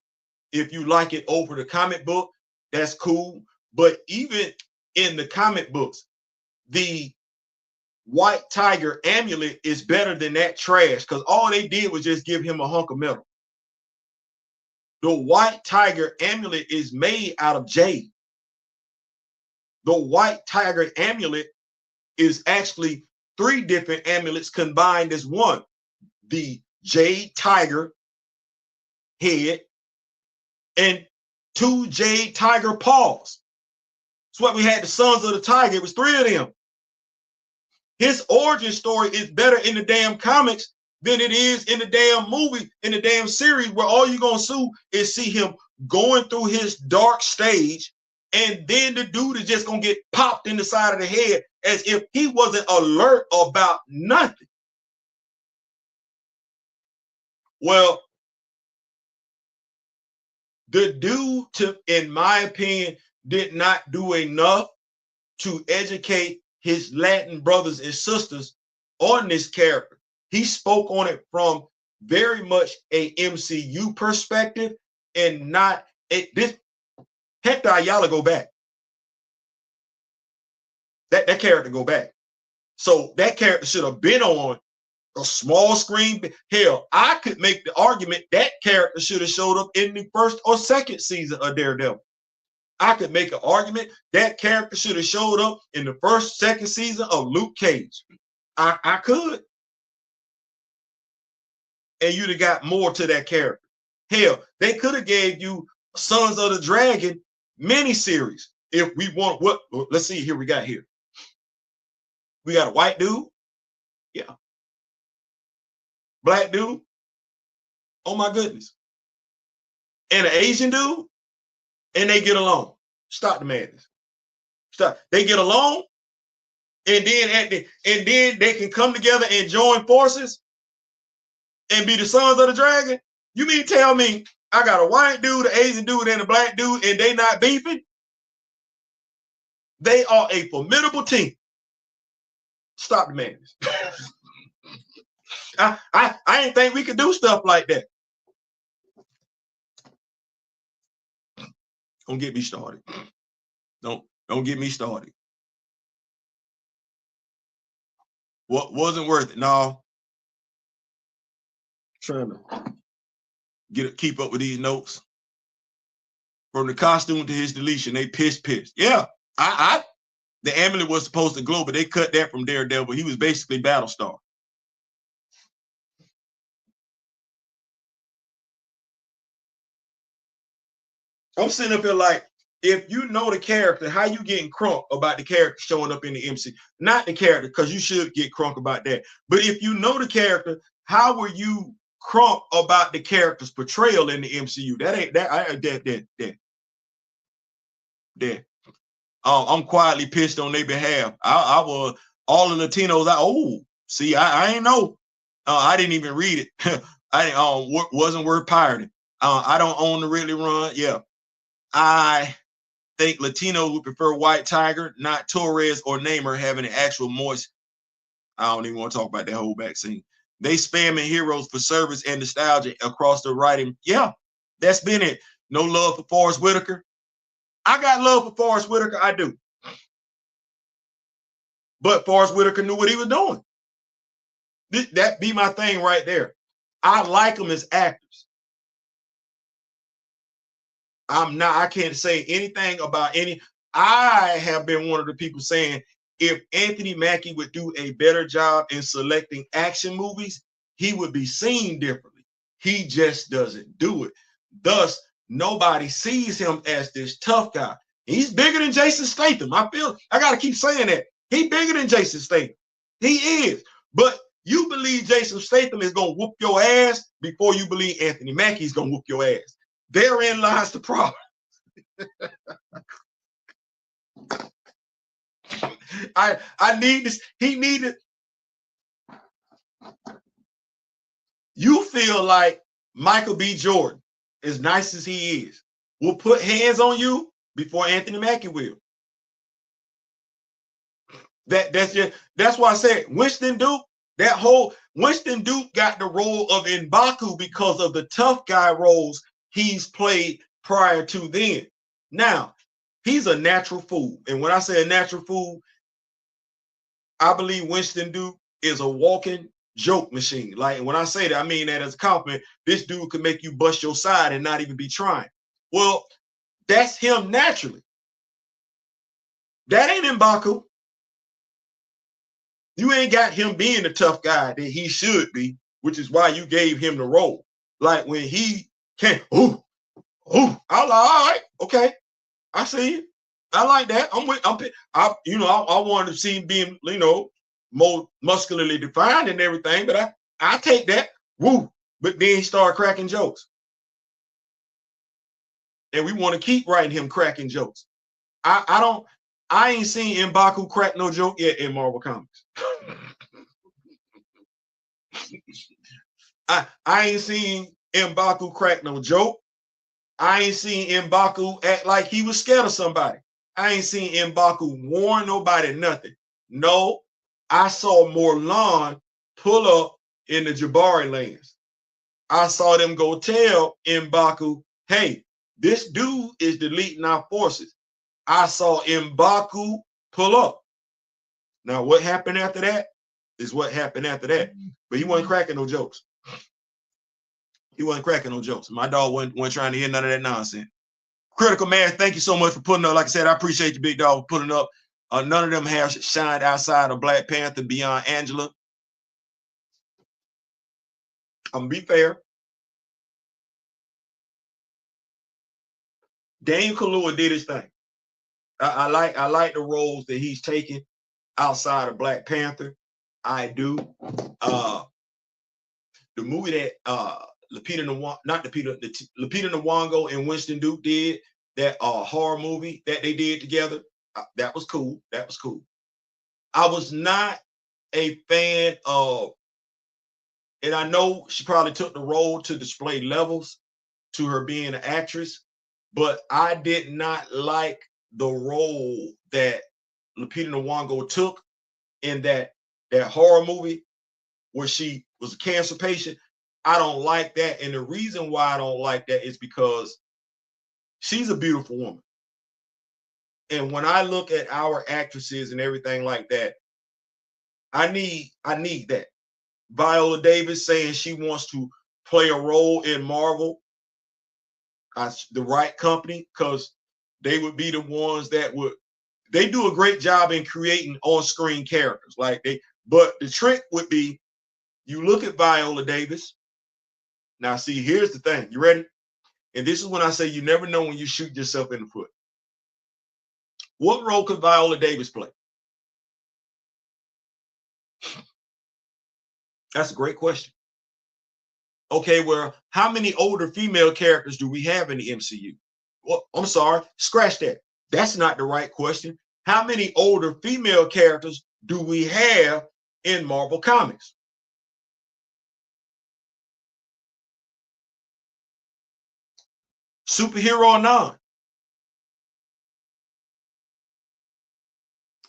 If you like it over the comic book, that's cool. But even in the comic books, the White Tiger amulet is better than that trash, because all they did was just give him a hunk of metal. The White Tiger amulet is made out of jade. The White Tiger amulet is actually 3 different amulets combined as one. The jade tiger head and 2 jade tiger paws. That's what we had, the Sons of the Tiger. It was 3 of them. His origin story is better in the damn comics than it is in the damn movie, in the damn series, where all you're going to see him going through his dark stage, and then the dude is just going to get popped in the side of the head as if he wasn't alert about nothing. Well, the dude, in my opinion, did not do enough to educate his Latin brothers and sisters on this character. He spoke on it from very much a MCU perspective, and not this. Hector Ayala go back. That character go back. So that character should have been on a small screen. Hell, I could make the argument that character should have showed up in the 1st or 2nd season of Daredevil. I could make an argument that character should have showed up in the 1st, 2nd season of Luke Cage. I could. And you'd have got more to that character. Hell, they could have gave you Sons of the Dragon miniseries. If we want what, let's see here, we got a white dude. Yeah. Black dude. Oh my goodness. And an Asian dude. And they get along. Stop the madness. Stop. They get along, and then they can come together and join forces and be the Sons of the Dragon. You mean tell me I got a white dude, an Asian dude, and a black dude, and they not beefing? They are a formidable team. Stop the madness. I didn't think we could do stuff like that. Don't get me started. Don't get me started. What wasn't worth it? No. Trying to keep up with these notes. From the costume to his deletion, they pissed. Yeah, the amulet was supposed to glow, but they cut that from Daredevil. He was basically Battlestar. I'm sitting up here like, if you know the character, how you getting crunk about the character showing up in the MC? Not the character, because you should get crunk about that. But if you know the character, how were you crunk about the character's portrayal in the MCU? I'm quietly pissed on their behalf. I was all the Latinos. See, I ain't know. I didn't even read it. I wasn't worth pirating. I don't own the Ridley run. Yeah, I think Latinos would prefer White Tiger, not Torres or Namor having an actual moist. I don't even want to talk about that whole vaccine. They spamming heroes for service and nostalgia across the writing. Yeah, that's been it. No love for Forrest Whitaker. I got love for Forrest Whitaker. I do. But Forrest Whitaker knew what he was doing. That be my thing right there. I like them as actors. I can't say anything about any. I have been one of the people saying if Anthony Mackie would do a better job in selecting action movies, he would be seen differently. He just doesn't do it. Thus, nobody sees him as this tough guy. He's bigger than Jason Statham. I got to keep saying that. He's bigger than Jason Statham. He is. But you believe Jason Statham is going to whoop your ass before you believe Anthony Mackie is going to whoop your ass. Therein lies the problem. I need this. He needed. You feel like Michael B. Jordan, as nice as he is, will put hands on you before Anthony Mackie will. That's why I said Winston Duke. Winston Duke got the role of M'Baku because of the tough guy roles he's played prior to then. Now, he's a natural fool. And when I say a natural fool, I believe Winston Duke is a walking joke machine. Like, when I say that, I mean that as a compliment. This dude could make you bust your side and not even be trying. Well, that's him naturally. That ain't M'Baku. You ain't got him being the tough guy that he should be, which is why you gave him the role. Like when he can't, I was like, all right, okay, I see you. I like that. I wanted to see him being, more muscularly defined and everything, but I take that. Woo. But then he started cracking jokes. And we want to keep writing him cracking jokes. I ain't seen M'Baku crack no joke yet in Marvel Comics. I ain't seen M'Baku crack no joke. I ain't seen M'Baku act like he was scared of somebody. I ain't seen M'Baku warn nobody nothing. No, I saw Morlan pull up in the Jabari lands. I saw them go tell M'Baku, hey, this dude is deleting our forces. I saw M'Baku pull up. Now, what happened after that is what happened after that. But he wasn't cracking no jokes. He wasn't cracking no jokes. My dog wasn't trying to hear none of that nonsense. Critical Mass, thank you so much for putting up. Like I said, I appreciate you, big dog, for putting up. None of them have shined outside of Black Panther beyond Angela. I'm gonna be fair. Daniel Kaluuya did his thing. I like the roles that he's taking outside of Black Panther. I do. The movie that Lupita Nyong'o and Winston Duke did, that horror movie that they did together, that was cool. That was cool. I was not a fan of, and I know she probably took the role to display levels to her being an actress, but I did not like the role that Lupita Nyong'o took in that horror movie where she was a cancer patient. I don't like that. And the reason why I don't like that is because she's a beautiful woman. And when I look at our actresses and everything like that, I need that. Viola Davis saying she wants to play a role in Marvel, the right company, because they would be the ones that they do a great job in creating on-screen characters. But the trick would be, you look at Viola Davis. Now, see, here's the thing. You ready? And this is when I say you never know when you shoot yourself in the foot. What role could Viola Davis play? That's a great question. Okay, well, how many older female characters do we have in the MCU? Well, I'm sorry, scratch that. That's not the right question. How many older female characters do we have in Marvel Comics? Superhero or non?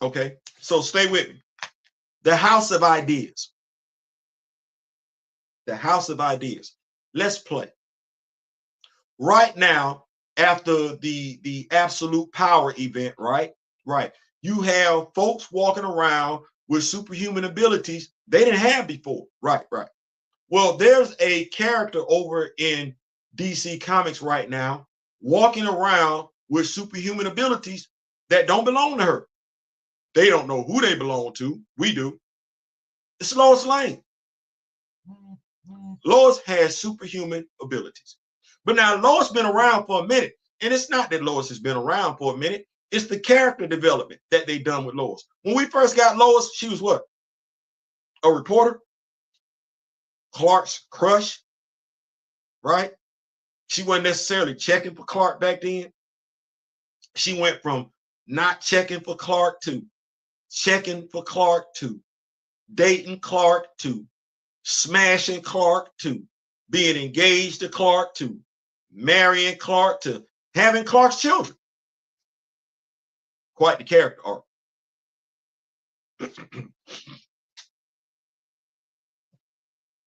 Okay, so stay with me. The House of Ideas. The House of Ideas. Let's play. Right now, after the Absolute Power event, right? You have folks walking around with superhuman abilities they didn't have before. Right. Well, there's a character over in DC Comics right now walking around with superhuman abilities that don't belong to her. They don't know who they belong to. We do. It's Lois Lane. Lois has superhuman abilities. But now Lois been around for a minute. And it's not that Lois has been around for a minute. It's the character development that they done with Lois. When we first got Lois, she was what? A reporter? Clark's crush, right? She wasn't necessarily checking for Clark back then. She went from not checking for Clark to checking for Clark to dating Clark to smashing Clark to being engaged to Clark to marrying Clark to having Clark's children. Quite the character arc.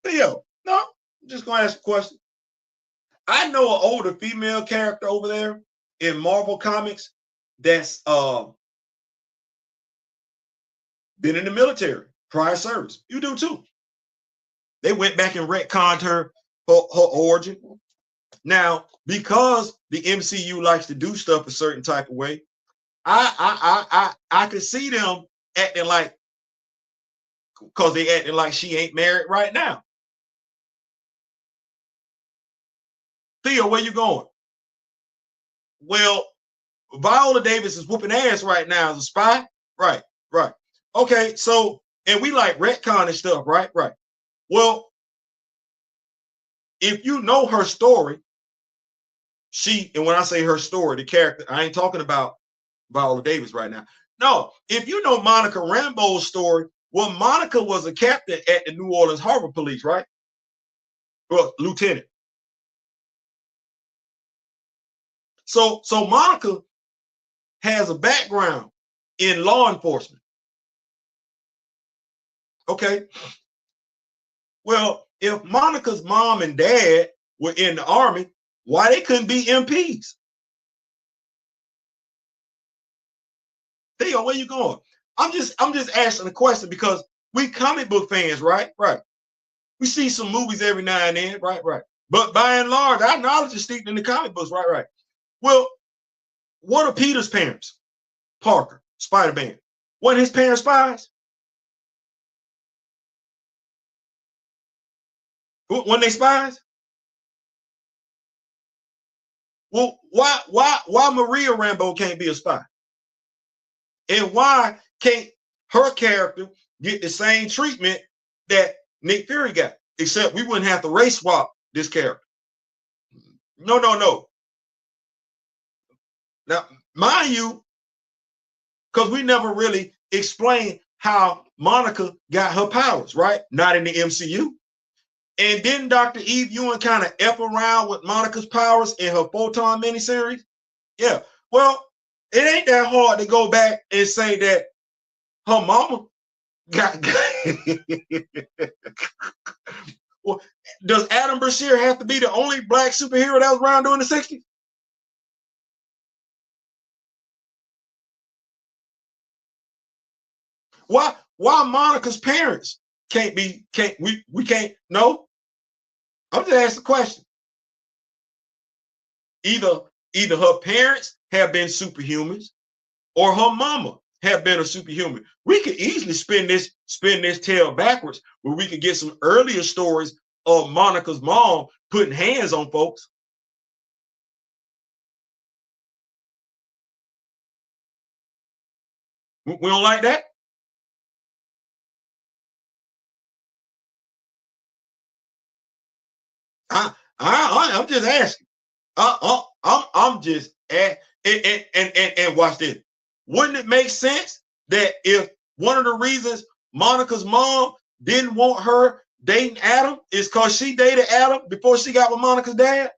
Theo, no, I'm just gonna ask a question. I know an older female character over there in Marvel Comics that's been in the military, prior service. You do too. They went back and retconned her origin. Now, because the MCU likes to do stuff a certain type of way, I could see them acting like, because they acting like she ain't married right now. Theo, where you going? Well, Viola Davis is whooping ass right now as a spy. Right. Okay, so, and we like retcon and stuff, right? Well, if you know her story, and when I say her story, the character, I ain't talking about Viola Davis right now. No, if you know Monica Rambeau's story, well, Monica was a captain at the New Orleans Harbor Police, right? Well, lieutenant. So Monica has a background in law enforcement. Okay. Well, if Monica's mom and dad were in the Army, why they couldn't be MPs? Theo, where you going? I'm just asking a question because we comic book fans, right? We see some movies every now and then, right? But by and large, our knowledge is steeped in the comic books, right? Well, what are Peter's parents? Parker, Spider-Man. Weren't his parents spies? When they spies? Well, why Maria Rambeau can't be a spy? And why can't her character get the same treatment that Nick Fury got? Except we wouldn't have to race swap this character. No. Now, mind you, because we never really explained how Monica got her powers, right? Not in the MCU. And then Dr. Eve Ewing kind of F around with Monica's powers in her Photon miniseries. Yeah. Well, it ain't that hard to go back and say that her mama got. Well, does Adam Brashear have to be the only black superhero that was around during the 60s? Why Monica's parents can't we can't no? I'm just asking a question. Either her parents have been superhumans or her mama have been a superhuman. We could easily spin this tale backwards where we could get some earlier stories of Monica's mom putting hands on folks. We don't like that. I'm just asking. I'm just and watch this. Wouldn't it make sense that if one of the reasons Monica's mom didn't want her dating Adam is because she dated Adam before she got with Monica's dad?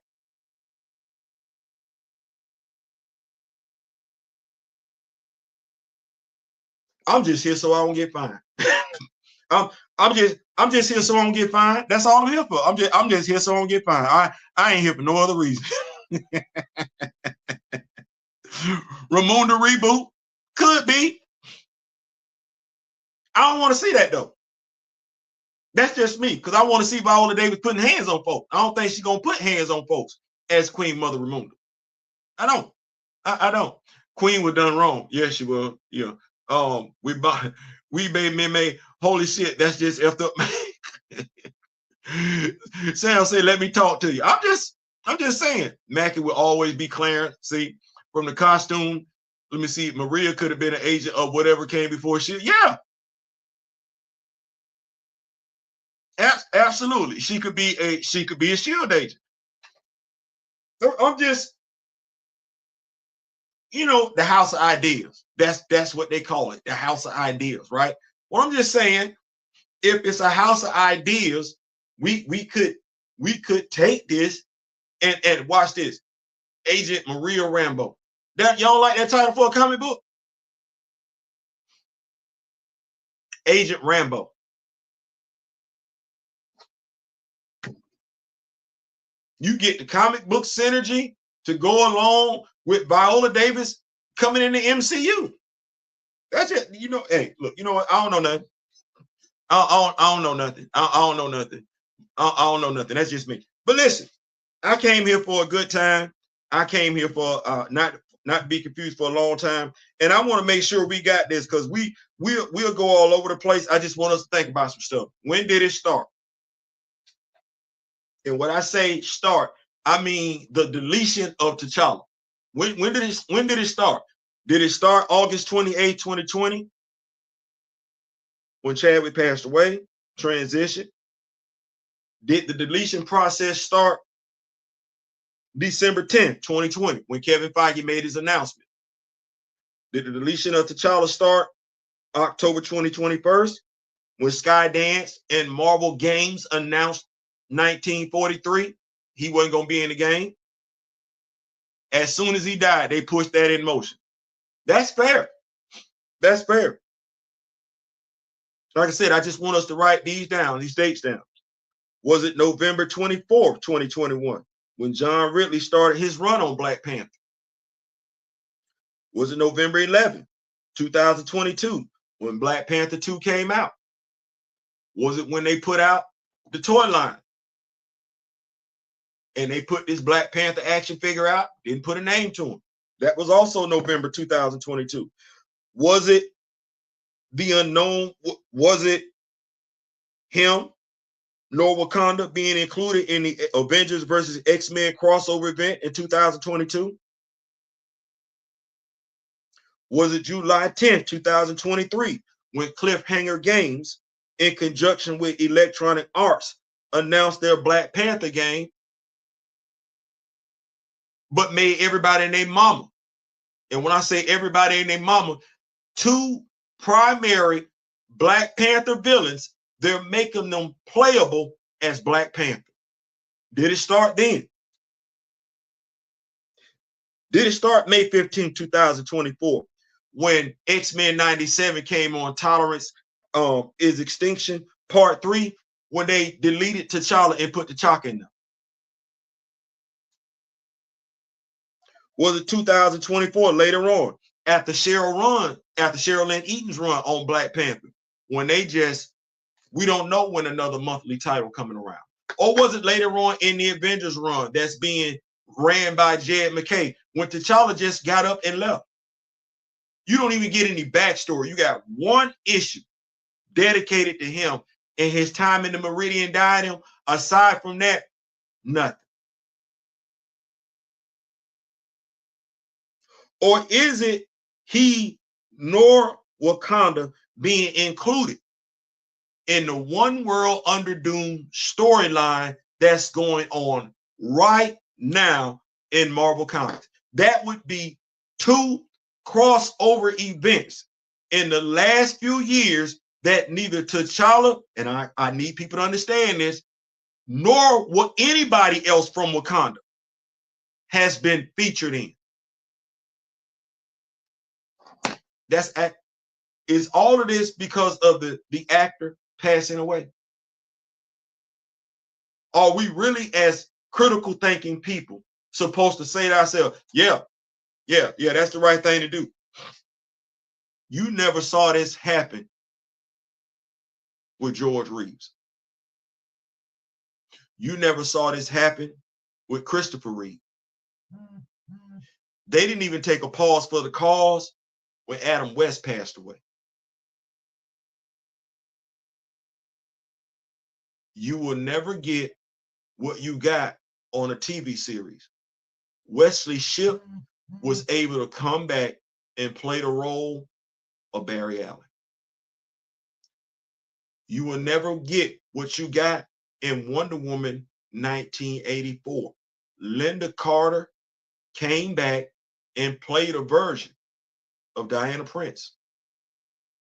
I'm just here so I don't get fined. I'm just here so I don't get fined. That's all I'm here for. I'm just here so I don't get fined. I ain't here for no other reason. Ramunda reboot could be. I don't want to see that though. That's just me, because I want to see Viola Davis putting hands on folks. I don't think she's gonna put hands on folks as Queen Mother Ramunda. I don't. I don't. Queen was done wrong. Yes, she will. Yeah. We made holy shit. That's just effed up. Sam said, "Let me talk to you." I'm just saying. Mackie will always be Clarence. See, from the costume. Let me see. Maria could have been an agent of whatever came before she. Yeah. Absolutely. She could be a shield agent. I'm just, the house of ideas. That's what they call it, the house of ideas, right? Well, I'm just saying, if it's a house of ideas, we could take this and watch this. Agent Maria Rambo. That y'all like that title for a comic book? Agent Rambo. You get the comic book synergy to go along with Viola Davis coming in the MCU. That's it. Hey, look, you know what? I don't know nothing. I don't know nothing. I don't know nothing. I don't know nothing. That's just me. But listen, I came here for a good time. I came here for not be confused for a long time. And I want to make sure we got this, because we'll go all over the place. I just want us to think about some stuff. When did it start? And when I say start, I mean the deletion of T'Challa. When did it start? Did it start August 28, 2020? When Chadwick passed away, transition? Did the deletion process start December 10th, 2020, when Kevin Feige made his announcement? Did the deletion of T'Challa start October 2021, when Skydance and Marvel Games announced 1943 he wasn't going to be in the game? As soon as he died, they pushed that in motion. That's fair. That's fair. Like I said, I just want us to write these dates down. Was it November 24th, 2021, when John Ridley started his run on Black Panther? Was it November 11th, 2022, when Black Panther 2 came out? Was it when they put out the toy line and they put this Black Panther action figure out, didn't put a name to him? That was also November 2022. Was it the unknown? Was it him, nor Wakanda, being included in the Avengers versus X-Men crossover event in 2022? Was it July 10th, 2023, when Cliffhanger Games, in conjunction with Electronic Arts, announced their Black Panther game, but made everybody and their mama? And when I say everybody and their mama, two primary Black Panther villains, they're making them playable as Black Panther. Did it start then? Did it start May 15, 2024, when X-Men 97 came on, Tolerance is Extinction, Part 3, when they deleted T'Challa and put T'Chaka in them? Was it 2024, later on, after Cheryl Lynn Eaton's run on Black Panther, when we don't know when another monthly title coming around? Or was it later on in the Avengers run that's being ran by Jed McKay, when T'Challa just got up and left? You don't even get any backstory. You got one issue dedicated to him and his time in the Meridian Diadem. Aside from that, nothing. Or is it he nor Wakanda being included in the One World Under Doom storyline that's going on right now in Marvel Comics? That would be two crossover events in the last few years that neither T'Challa, and I need people to understand this, nor what anybody else from Wakanda has been featured in. Is all of this because of the actor passing away? Are we really, as critical thinking people, supposed to say to ourselves, yeah, that's the right thing to do? You never saw this happen with George Reeves. You never saw this happen with Christopher Reeve. They didn't even take a pause for the cause when Adam West passed away. You will never get what you got on a TV series. Wesley Shipp was able to come back and play the role of Barry Allen. You will never get what you got in Wonder Woman 1984. Linda Carter came back and played a version of Diana Prince,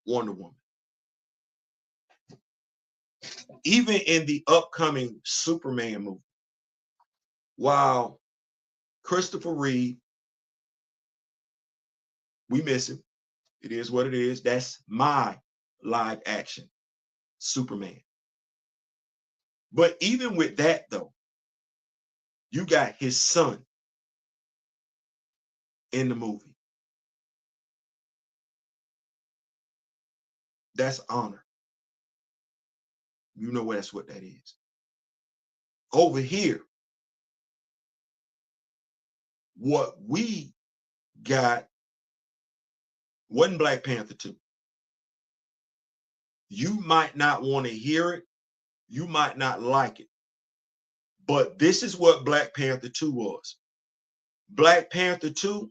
Wonder Woman. Even in the upcoming Superman movie, while Christopher Reeve, we miss him. It is what it is. That's my live action Superman. But even with that, though, you got his son in the movie. That's honor. You know that's what that is. Over here, what we got wasn't Black Panther 2. You might not want to hear it. You might not like it. But this is what Black Panther 2 was. Black Panther 2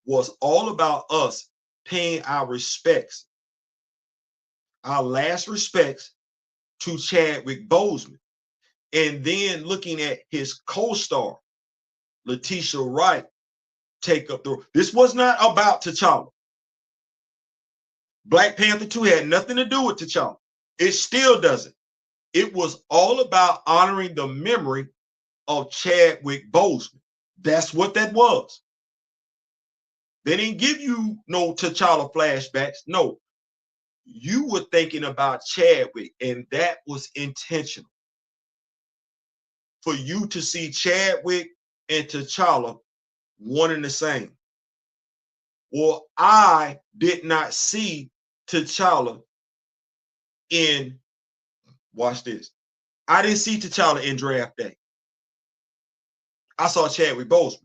was all about us paying our respects, our last respects to Chadwick Boseman, and then looking at his co-star, Letitia Wright, take up the. This was not about T'Challa. Black Panther 2 had nothing to do with T'Challa. It still doesn't. It was all about honoring the memory of Chadwick Boseman. That's what that was. They didn't give you no T'Challa flashbacks. No, you were thinking about Chadwick, and that was intentional. For you to see Chadwick and T'Challa one and the same. Well, I did not see T'Challa in, watch this. I didn't see T'Challa in Draft Day. I saw Chadwick Boseman.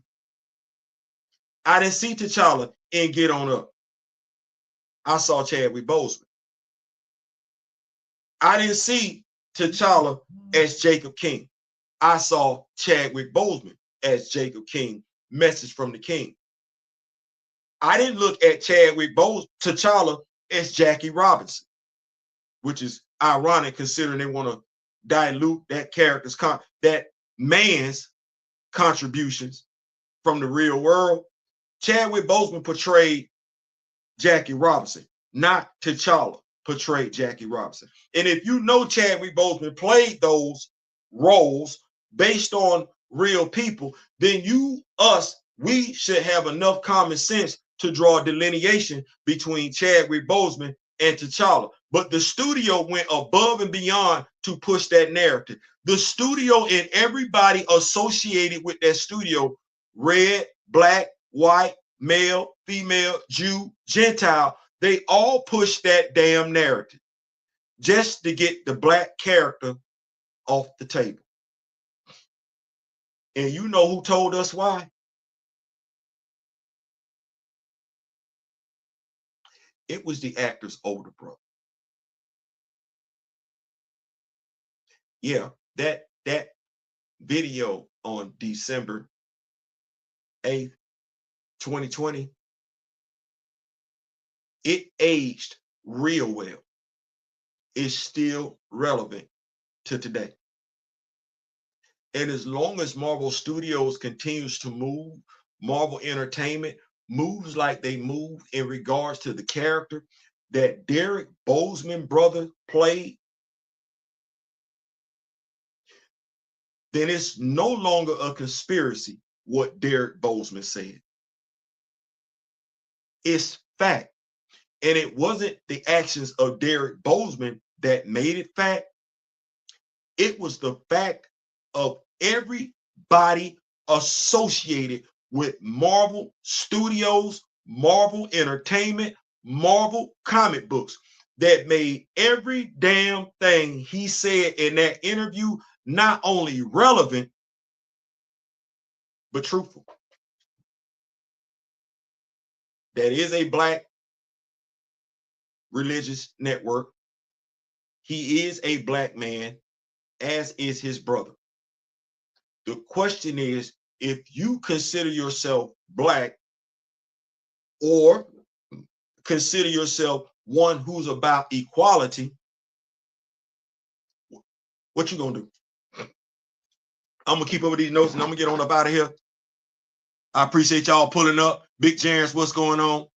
I didn't see T'Challa in Get On Up. I saw Chadwick Boseman. I didn't see T'Challa as Jacob King. I saw Chadwick Boseman as Jacob King, Message from the King. I didn't look at Chadwick Boseman, T'Challa, as Jackie Robinson, which is ironic considering they want to dilute that character's, that man's contributions from the real world. Chadwick Boseman portrayed Jackie Robinson, not T'Challa portrayed Jackie Robinson. And if you know Chadwick Boseman played those roles based on real people, then we should have enough common sense to draw a delineation between Chadwick Boseman and T'Challa. But the studio went above and beyond to push that narrative. The studio and everybody associated with that studio, red, black, white, male, female, Jew, Gentile, they all push that damn narrative just to get the black character off the table. And you know who told us why? It was the actor's older brother. Yeah, that video on December 8th, 2020, it aged real well. It's still relevant to today. And as long as Marvel Studios continues to move, Marvel Entertainment moves like they move in regards to the character that Derek Boseman brother played, then it's no longer a conspiracy what Derek Boseman said. It's fact. And it wasn't the actions of Derek Boseman that made it fact. It was the fact of everybody associated with Marvel Studios, Marvel Entertainment, Marvel comic books that made every damn thing he said in that interview not only relevant, but truthful. That is a Black religious network. He is a Black man, as is his brother. The question is, if you consider yourself Black or consider yourself one who's about equality, what you gonna do? I'm gonna keep up with these notes and I'm gonna get on up out of here. I appreciate y'all pulling up. Big Jarence, what's going on?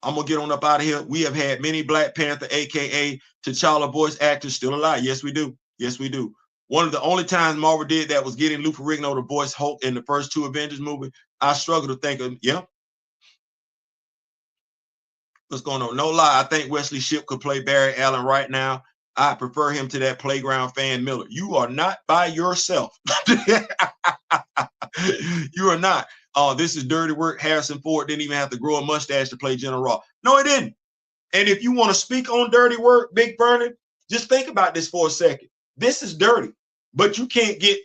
I'm gonna get on up out of here. We have had many Black Panther, aka T'Challa voice actors still alive. Yes, we do. Yes, we do. One of the only times Marvel did that was getting Lou Ferrigno to voice Hulk in the first 2 Avengers movies. I struggle to think of, yeah. What's going on? No lie, I think Wesley Shipp could play Barry Allen right now. I prefer him to that playground fan Miller. You are not by yourself. You are not. Oh, this is dirty work. Harrison Ford didn't even have to grow a mustache to play General Ross. No, he didn't. And if you want to speak on dirty work, Big Vernon, just think about this for a second. This is dirty, but you can't get,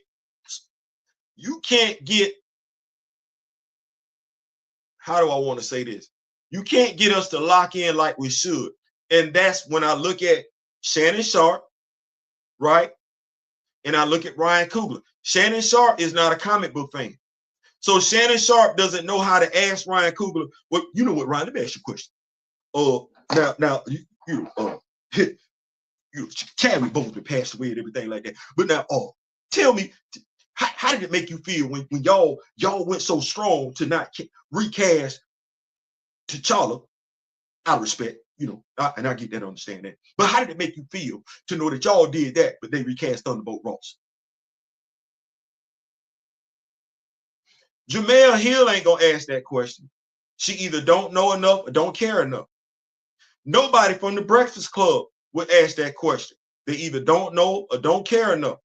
how do I want to say this? You can't get us to lock in like we should. And that's when I look at Shannon Sharp, right? And I look at Ryan Coogler. Shannon Sharp is not a comic book fan. So Shannon Sharp doesn't know how to ask Ryan Coogler. Well, you know what, Ryan, let me ask you a question. Now, Chadwick Boseman passed away and everything like that. But now, tell me, how did it make you feel when y'all went so strong to not recast T'Challa? Out of respect, and I get that, understand that. But how did it make you feel to know that y'all did that, but they recast Thunderbolt Ross? Jamel Hill ain't gonna ask that question. She either don't know enough or don't care enough. Nobody from the Breakfast Club would ask that question. They either don't know or don't care enough.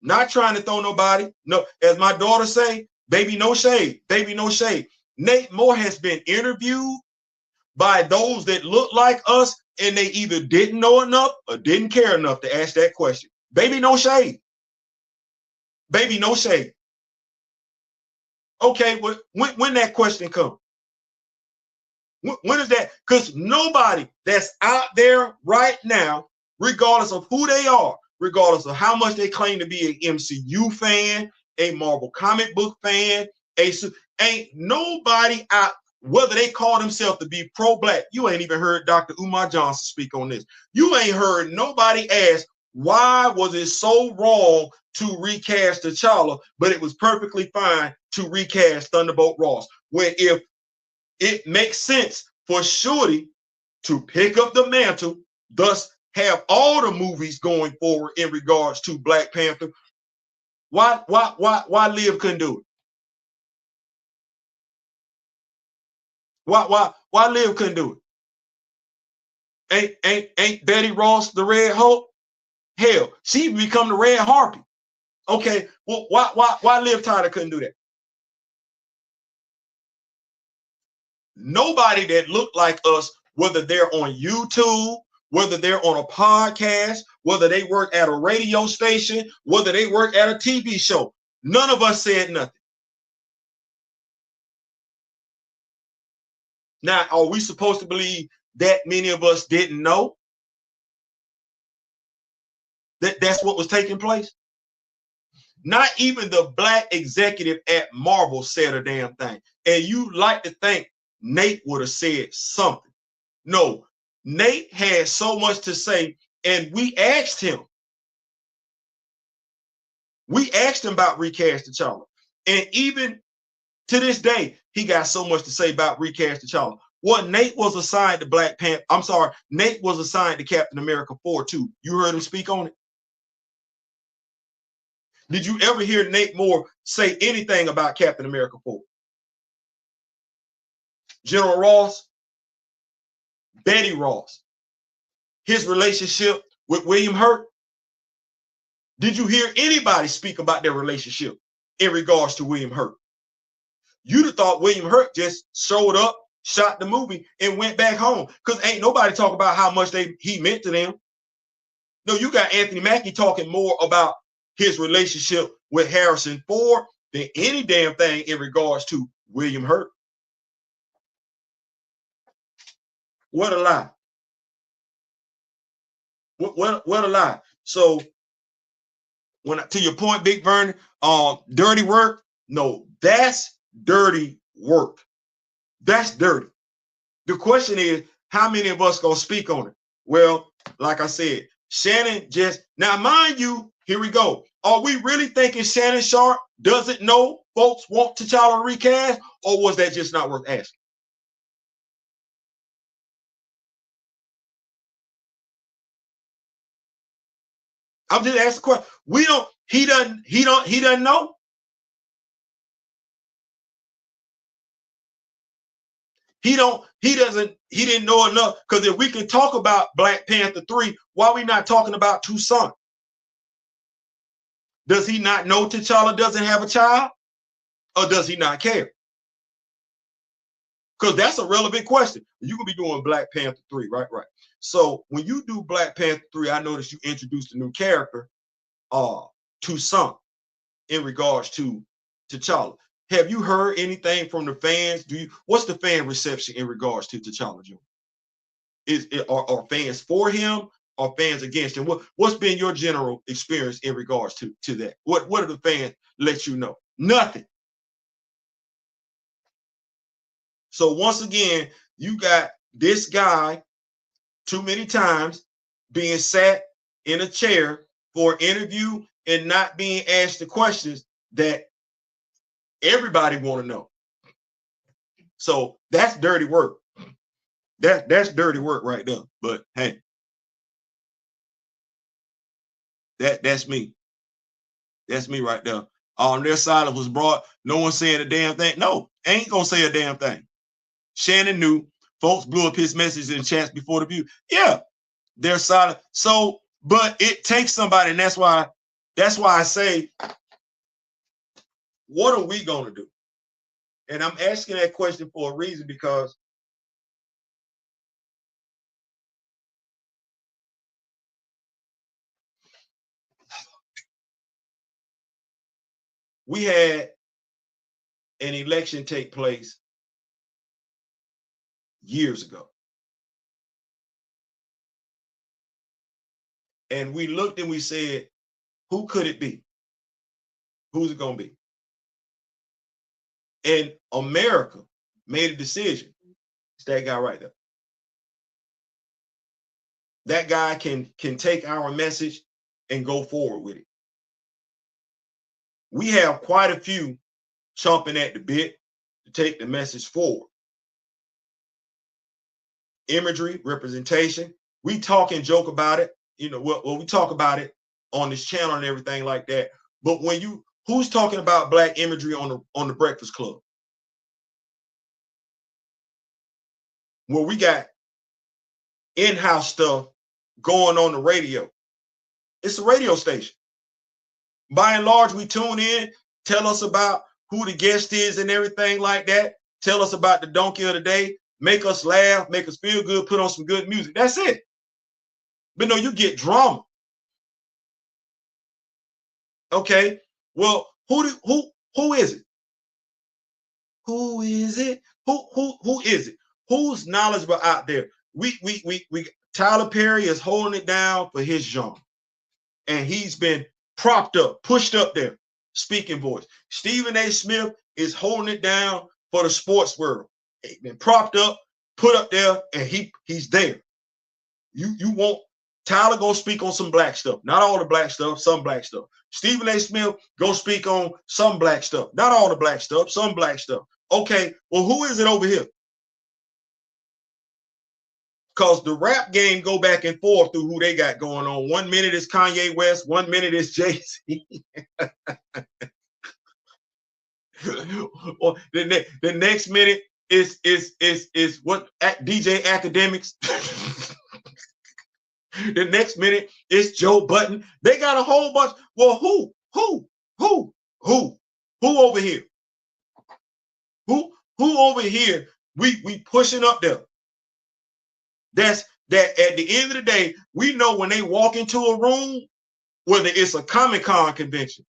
Not trying to throw nobody. No, as my daughter say, baby, no shade. Baby, no shade. Nate Moore has been interviewed by those that look like us, and they either didn't know enough or didn't care enough to ask that question. Baby, no shade. Baby, no shade. Okay, when that question comes? When is that? Because nobody that's out there right now, regardless of who they are, regardless of how much they claim to be an MCU fan, a Marvel comic book fan, ain't nobody out, whether they call themselves to be pro-Black. You ain't even heard Dr. Umar Johnson speak on this. You ain't heard nobody ask, why was it so wrong to recast T'Challa, but it was perfectly fine to recast Thunderbolt Ross? Where if it makes sense for Shorty to pick up the mantle, thus have all the movies going forward in regards to Black Panther, why Liv couldn't do it? Why Liv couldn't do it? Ain't Betty Ross the Red Hulk? Hell, she become the Red Harpy. Okay, well, why Liv Tyler couldn't do that? Nobody that looked like us, whether they're on YouTube, whether they're on a podcast, whether they work at a radio station, whether they work at a TV show, none of us said nothing. Now, are we supposed to believe that many of us didn't know that that's what was taking place? Not even the Black executive at Marvel said a damn thing. And you like to think Nate would have said something. No, Nate had so much to say, and we asked him. We asked him about recast T'Challa. And even to this day, he got so much to say about recast T'Challa. Well, Nate was assigned to Black Panther. I'm sorry, Nate was assigned to Captain America 4 too. You heard him speak on it? Did you ever hear Nate Moore say anything about Captain America 4? General Ross, Betty Ross, his relationship with William Hurt. Did you hear anybody speak about their relationship in regards to William Hurt? You'd have thought William Hurt just showed up, shot the movie, and went back home, because ain't nobody talk about how much he meant to them. No, you got Anthony Mackie talking more about his relationship with Harrison Ford than any damn thing in regards to William Hurt. What a lie. What a lie. So to your point, Big Vern, dirty work. No, that's dirty work. That's dirty. The question is, how many of us gonna speak on it? Well, like I said, Shannon just, now mind you, here we go. Are we really thinking Shannon Sharp doesn't know folks want T'Challa recast, or was that just not worth asking? I'm just asking a question. He doesn't know. He didn't know enough. Because if we can talk about Black Panther 3, why are we not talking about Toussaint? Does he not know T'Challa doesn't have a child? Or does he not care? Because that's a relevant question. You can be doing Black Panther 3, right? So when you do Black Panther 3, I noticed you introduced a new character, Toussaint, in regards to T'Challa. Have you heard anything from the fans? What's the fan reception in regards to T'Challa Jr.? Are fans for him or fans against him? What's been your general experience in regards to that? What do the fans let you know? Nothing. So once again, you got this guy too many times being sat in a chair for an interview and not being asked the questions that everybody want to know. So that's dirty work. That's dirty work right there. But hey, that's me. That's me right there. On their side was brought. No one saying a damn thing. No, ain't gonna say a damn thing. Shannon knew. Folks blew up his message in chats before the view. Yeah, they're silent. So, but it takes somebody, and that's why I say, what are we gonna do? And I'm asking that question for a reason, because we had an election take place years ago. And we looked and we said, who could it be? Who's it going to be? And America made a decision. It's that guy right there. That guy can take our message and go forward with it. We have quite a few chomping at the bit to take the message forward. Imagery, representation. We talk and joke about it. You know, well, we talk about it on this channel and everything like that. But who's talking about Black imagery on the Breakfast Club? Well, we got in-house stuff going on the radio. It's a radio station. By and large, we tune in, tell us about who the guest is and everything like that. Tell us about the donkey of the day, make us laugh, make us feel good, put on some good music. That's it. But no, you get drama. Okay. Well, who is it? Who is it? Who is it? Who's knowledgeable out there? We Tyler Perry is holding it down for his genre. And he's been propped up, pushed up there, speaking voice. Stephen A. Smith is holding it down for the sports world. He's been propped up, put up there, and he's there. You want Tyler go speak on some Black stuff. Not all the Black stuff, some Black stuff. Stephen A. Smith go speak on some Black stuff. Not all the Black stuff, some Black stuff. Okay, well, who is it over here? Because the rap game go back and forth through who they got going on. 1 minute is Kanye West, 1 minute is Jay-Z. Or the next minute is what DJ Academics. The next minute is Joe Button. They got a whole bunch. Well, who over here? Who over here? We pushing up there. That at the end of the day, we know when they walk into a room, whether it's a Comic-Con convention,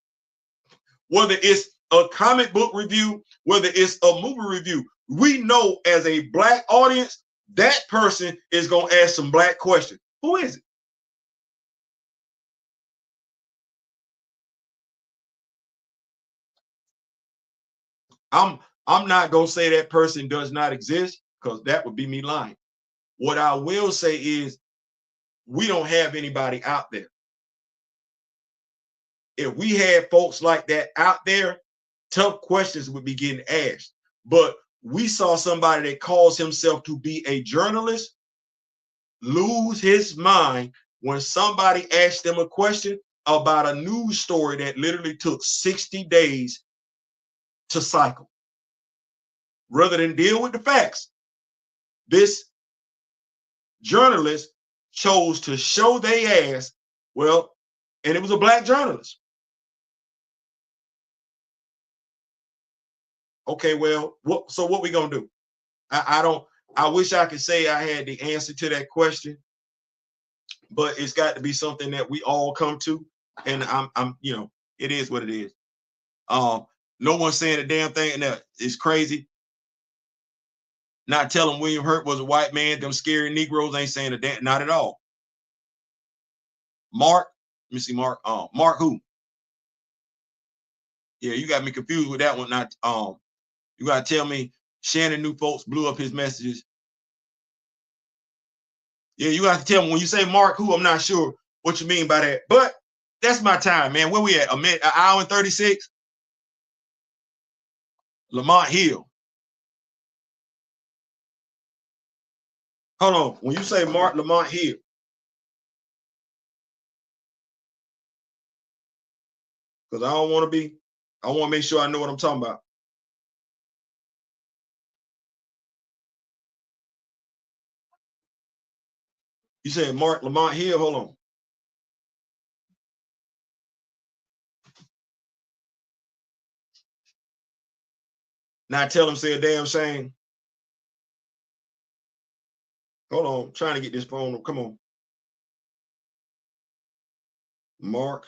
whether it's a comic book review, whether it's a movie review, we know as a black audience, that person is going to ask some black questions. Who is it? I'm not going to say that person does not exist, because that would be me lying. What I will say is we don't have anybody out there. If we had folks like that out there, tough questions would be getting asked. But we saw somebody that calls himself to be a journalist lose his mind when somebody asked them a question about a news story that literally took 60 days to cycle. Rather than deal with the facts, this journalist chose to show their ass, well, and it was a black journalist. Okay, well, so what we gonna do? I wish I could say I had the answer to that question, but it's got to be something that we all come to. And I'm, it is what it is. No one's saying a damn thing, and it's crazy. Not telling William Hurt was a white man, them scary Negroes ain't saying a damn, not at all. Mark, let me see, Mark who? Yeah, you got me confused with that one. Not you gotta tell me Shannon New folks blew up his messages. Yeah, you have to tell me when you say Mark who, I'm not sure what you mean by that. But that's my time, man. Where we at? An hour and 36? Lamont Hill. Hold on. When you say Mark Lamont Hill, because I want to make sure I know what I'm talking about. You said Mark Lamont Hill. Hold on. Not tell him say a damn shame. Hold on. I'm trying to get this phone. Come on. Mark.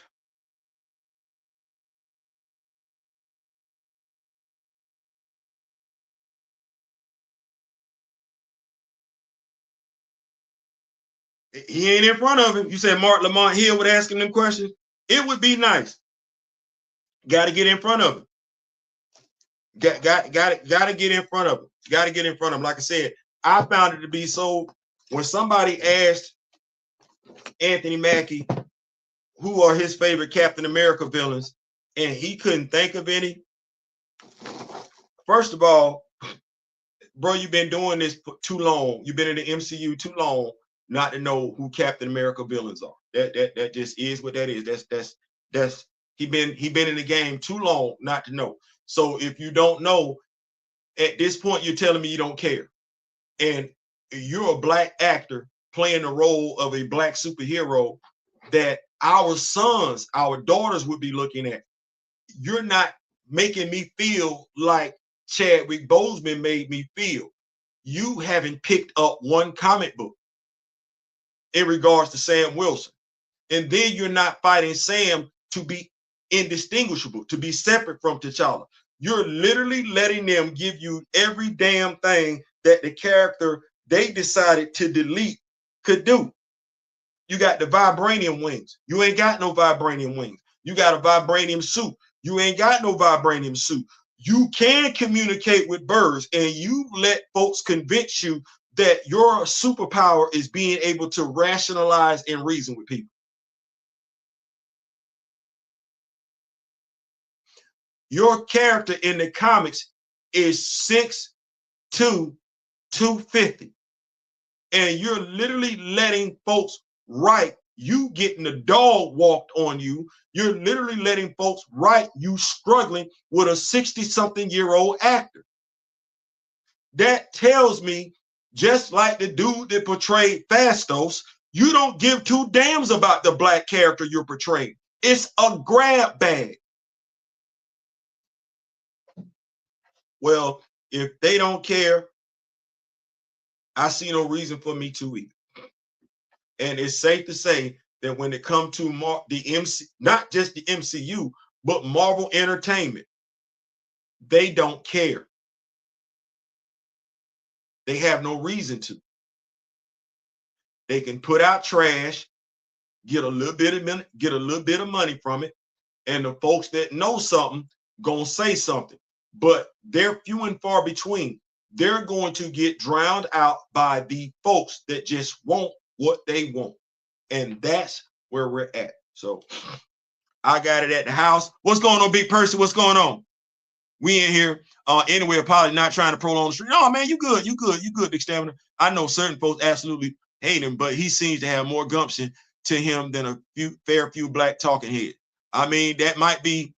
He ain't in front of him. You said Mark Lamont Hill would ask him them questions. It would be nice. Got to get in front of him. Got to get in front of him. Got to get in front of him. Like I said, I found it to be so. When somebody asked Anthony Mackie who are his favorite Captain America villains, and he couldn't think of any. First of all, bro, you've been doing this for too long. You've been in the MCU too long not to know who Captain America villains are. That just is what that is. That's he been in the game too long not to know. So if you don't know, at this point, you're telling me you don't care. And you're a black actor playing the role of a black superhero that our sons, our daughters would be looking at. You're not making me feel like Chadwick Boseman made me feel. You haven't picked up one comic book in regards to Sam Wilson. And then you're not fighting Sam to be indistinguishable, to be separate from T'Challa. You're literally letting them give you every damn thing that the character they decided to delete could do. You got the vibranium wings. You ain't got no vibranium wings. You got a vibranium suit. You ain't got no vibranium suit. You can communicate with birds, and you let folks convince you that your superpower is being able to rationalize and reason with people. Your character in the comics is 6'2", 250. And you're literally letting folks write you getting a dog walked on you. You're literally letting folks write you struggling with a 60-something-year-old actor. That tells me, just like the dude that portrayed Fastos, you don't give two damns about the black character you're portraying. It's a grab bag. Well, if they don't care, I see no reason for me to either. And it's safe to say that when it comes to the MC, not just the MCU, but Marvel Entertainment, they don't care. They have no reason to. They can put out trash, get a little bit of money from it, and the folks that know something gonna say something. But they're few and far between. They're going to get drowned out by the folks that just want what they want. And that's where we're at. So I got it at the house. What's going on, big person? What's going on? We in here. Anyway, probably not trying to prolong the stream. Oh man, you good, big stamina. I know certain folks absolutely hate him, but he seems to have more gumption to him than a few black talking head. I mean, that might be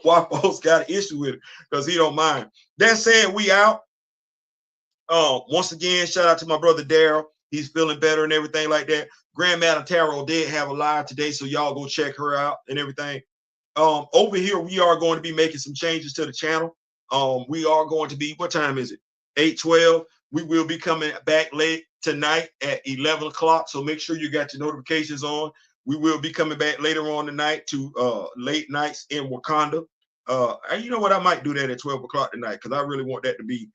why folks got an issue with it, because he don't mind. That said, we out. Once again, shout out to my brother Daryl. He's feeling better and everything like that. Grandma Tarot did have a live today, so y'all go check her out and everything. Over here, we are going to be making some changes to the channel. We are going to be, what time is it? 8:12. We will be coming back late tonight at 11 o'clock. So make sure you got your notifications on. We will be coming back later on tonight to late nights in Wakanda. And you know what? I might do that at 12 o'clock tonight, because I really want that to be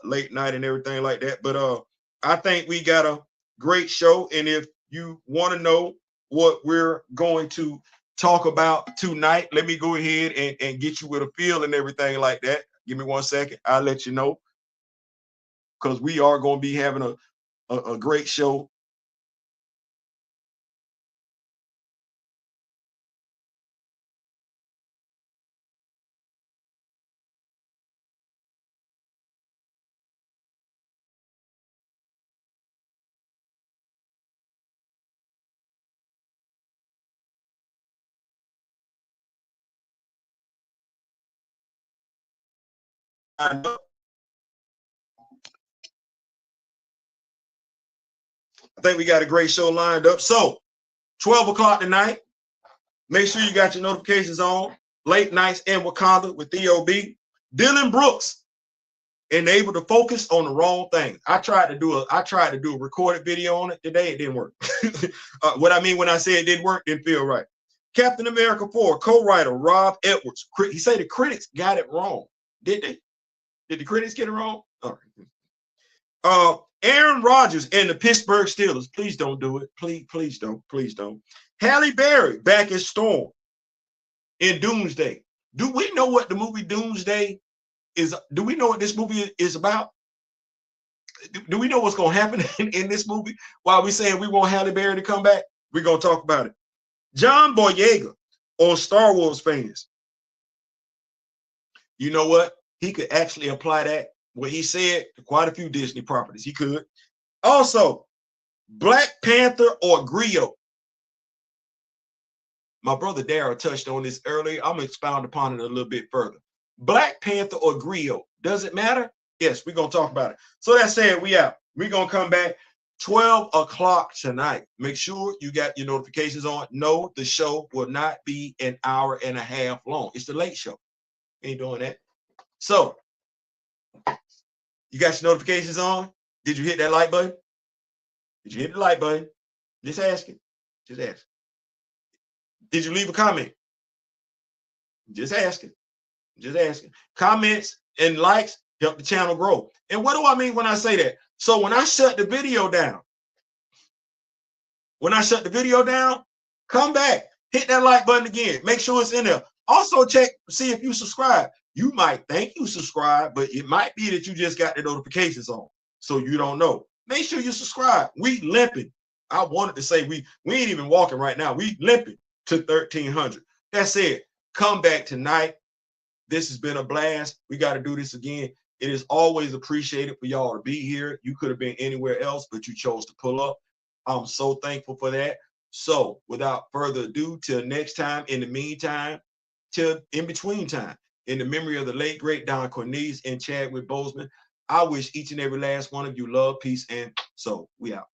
late night and everything like that. But I think we got a great show. And if you want to know what we're going to talk about tonight, let me go ahead and get you with a feel and everything like that. Give me 1 second. I'll let you know, because we are going to be having a great show. I think we got a great show lined up. So 12 o'clock tonight, make sure you got your notifications on. Late nights in Wakanda with Theo.B. Dylan Brooks, enabled to focus on the wrong thing. I tried to do a recorded video on it today. It didn't work. What I mean when I say it didn't work, didn't feel right. Captain America 4 co-writer Rob Edwards. He said the critics got it wrong. Did they? Did the critics get it wrong? All right. Aaron Rodgers and the Pittsburgh Steelers. Please don't do it. Please don't. Please don't. Halle Berry back as Storm in Doomsday. Do we know what the movie Doomsday is? Do we know what this movie is about? Do we know what's going to happen in this movie? While we saying we want Halle Berry to come back, we're going to talk about it. John Boyega on Star Wars fans. You know what? He could actually apply that, what he said, to quite a few Disney properties. He could. Also, Black Panther or Griot. My brother Daryl touched on this earlier. I'm going to expound upon it a little bit further. Black Panther or Griot. Does it matter? Yes, we're going to talk about it. So that said, we out. We're going to come back 12 o'clock tonight. Make sure you got your notifications on. No, the show will not be an hour and a half long. It's the late show. Ain't doing that. So, you got your notifications on? Did you hit that like button? Did you hit the like button? Just asking. Just asking. Did you leave a comment? Just asking. Just asking. Comments and likes help the channel grow. And what do I mean when I say that? So when I shut the video down, come back, hit that like button again. Make sure it's in there. Also check, see if you subscribe. You might think you subscribe, but it might be that you just got the notifications on, so you don't know. Make sure you subscribe. We limping. I wanted to say we ain't even walking right now. We limping to 1,300. That's it. Come back tonight. This has been a blast. We got to do this again. It is always appreciated for y'all to be here. You could have been anywhere else, but you chose to pull up. I'm so thankful for that. So without further ado, till next time, in the meantime, till in between time, in the memory of the late, great Don Cornelius and Chadwick Boseman, I wish each and every last one of you love, peace, and so we out.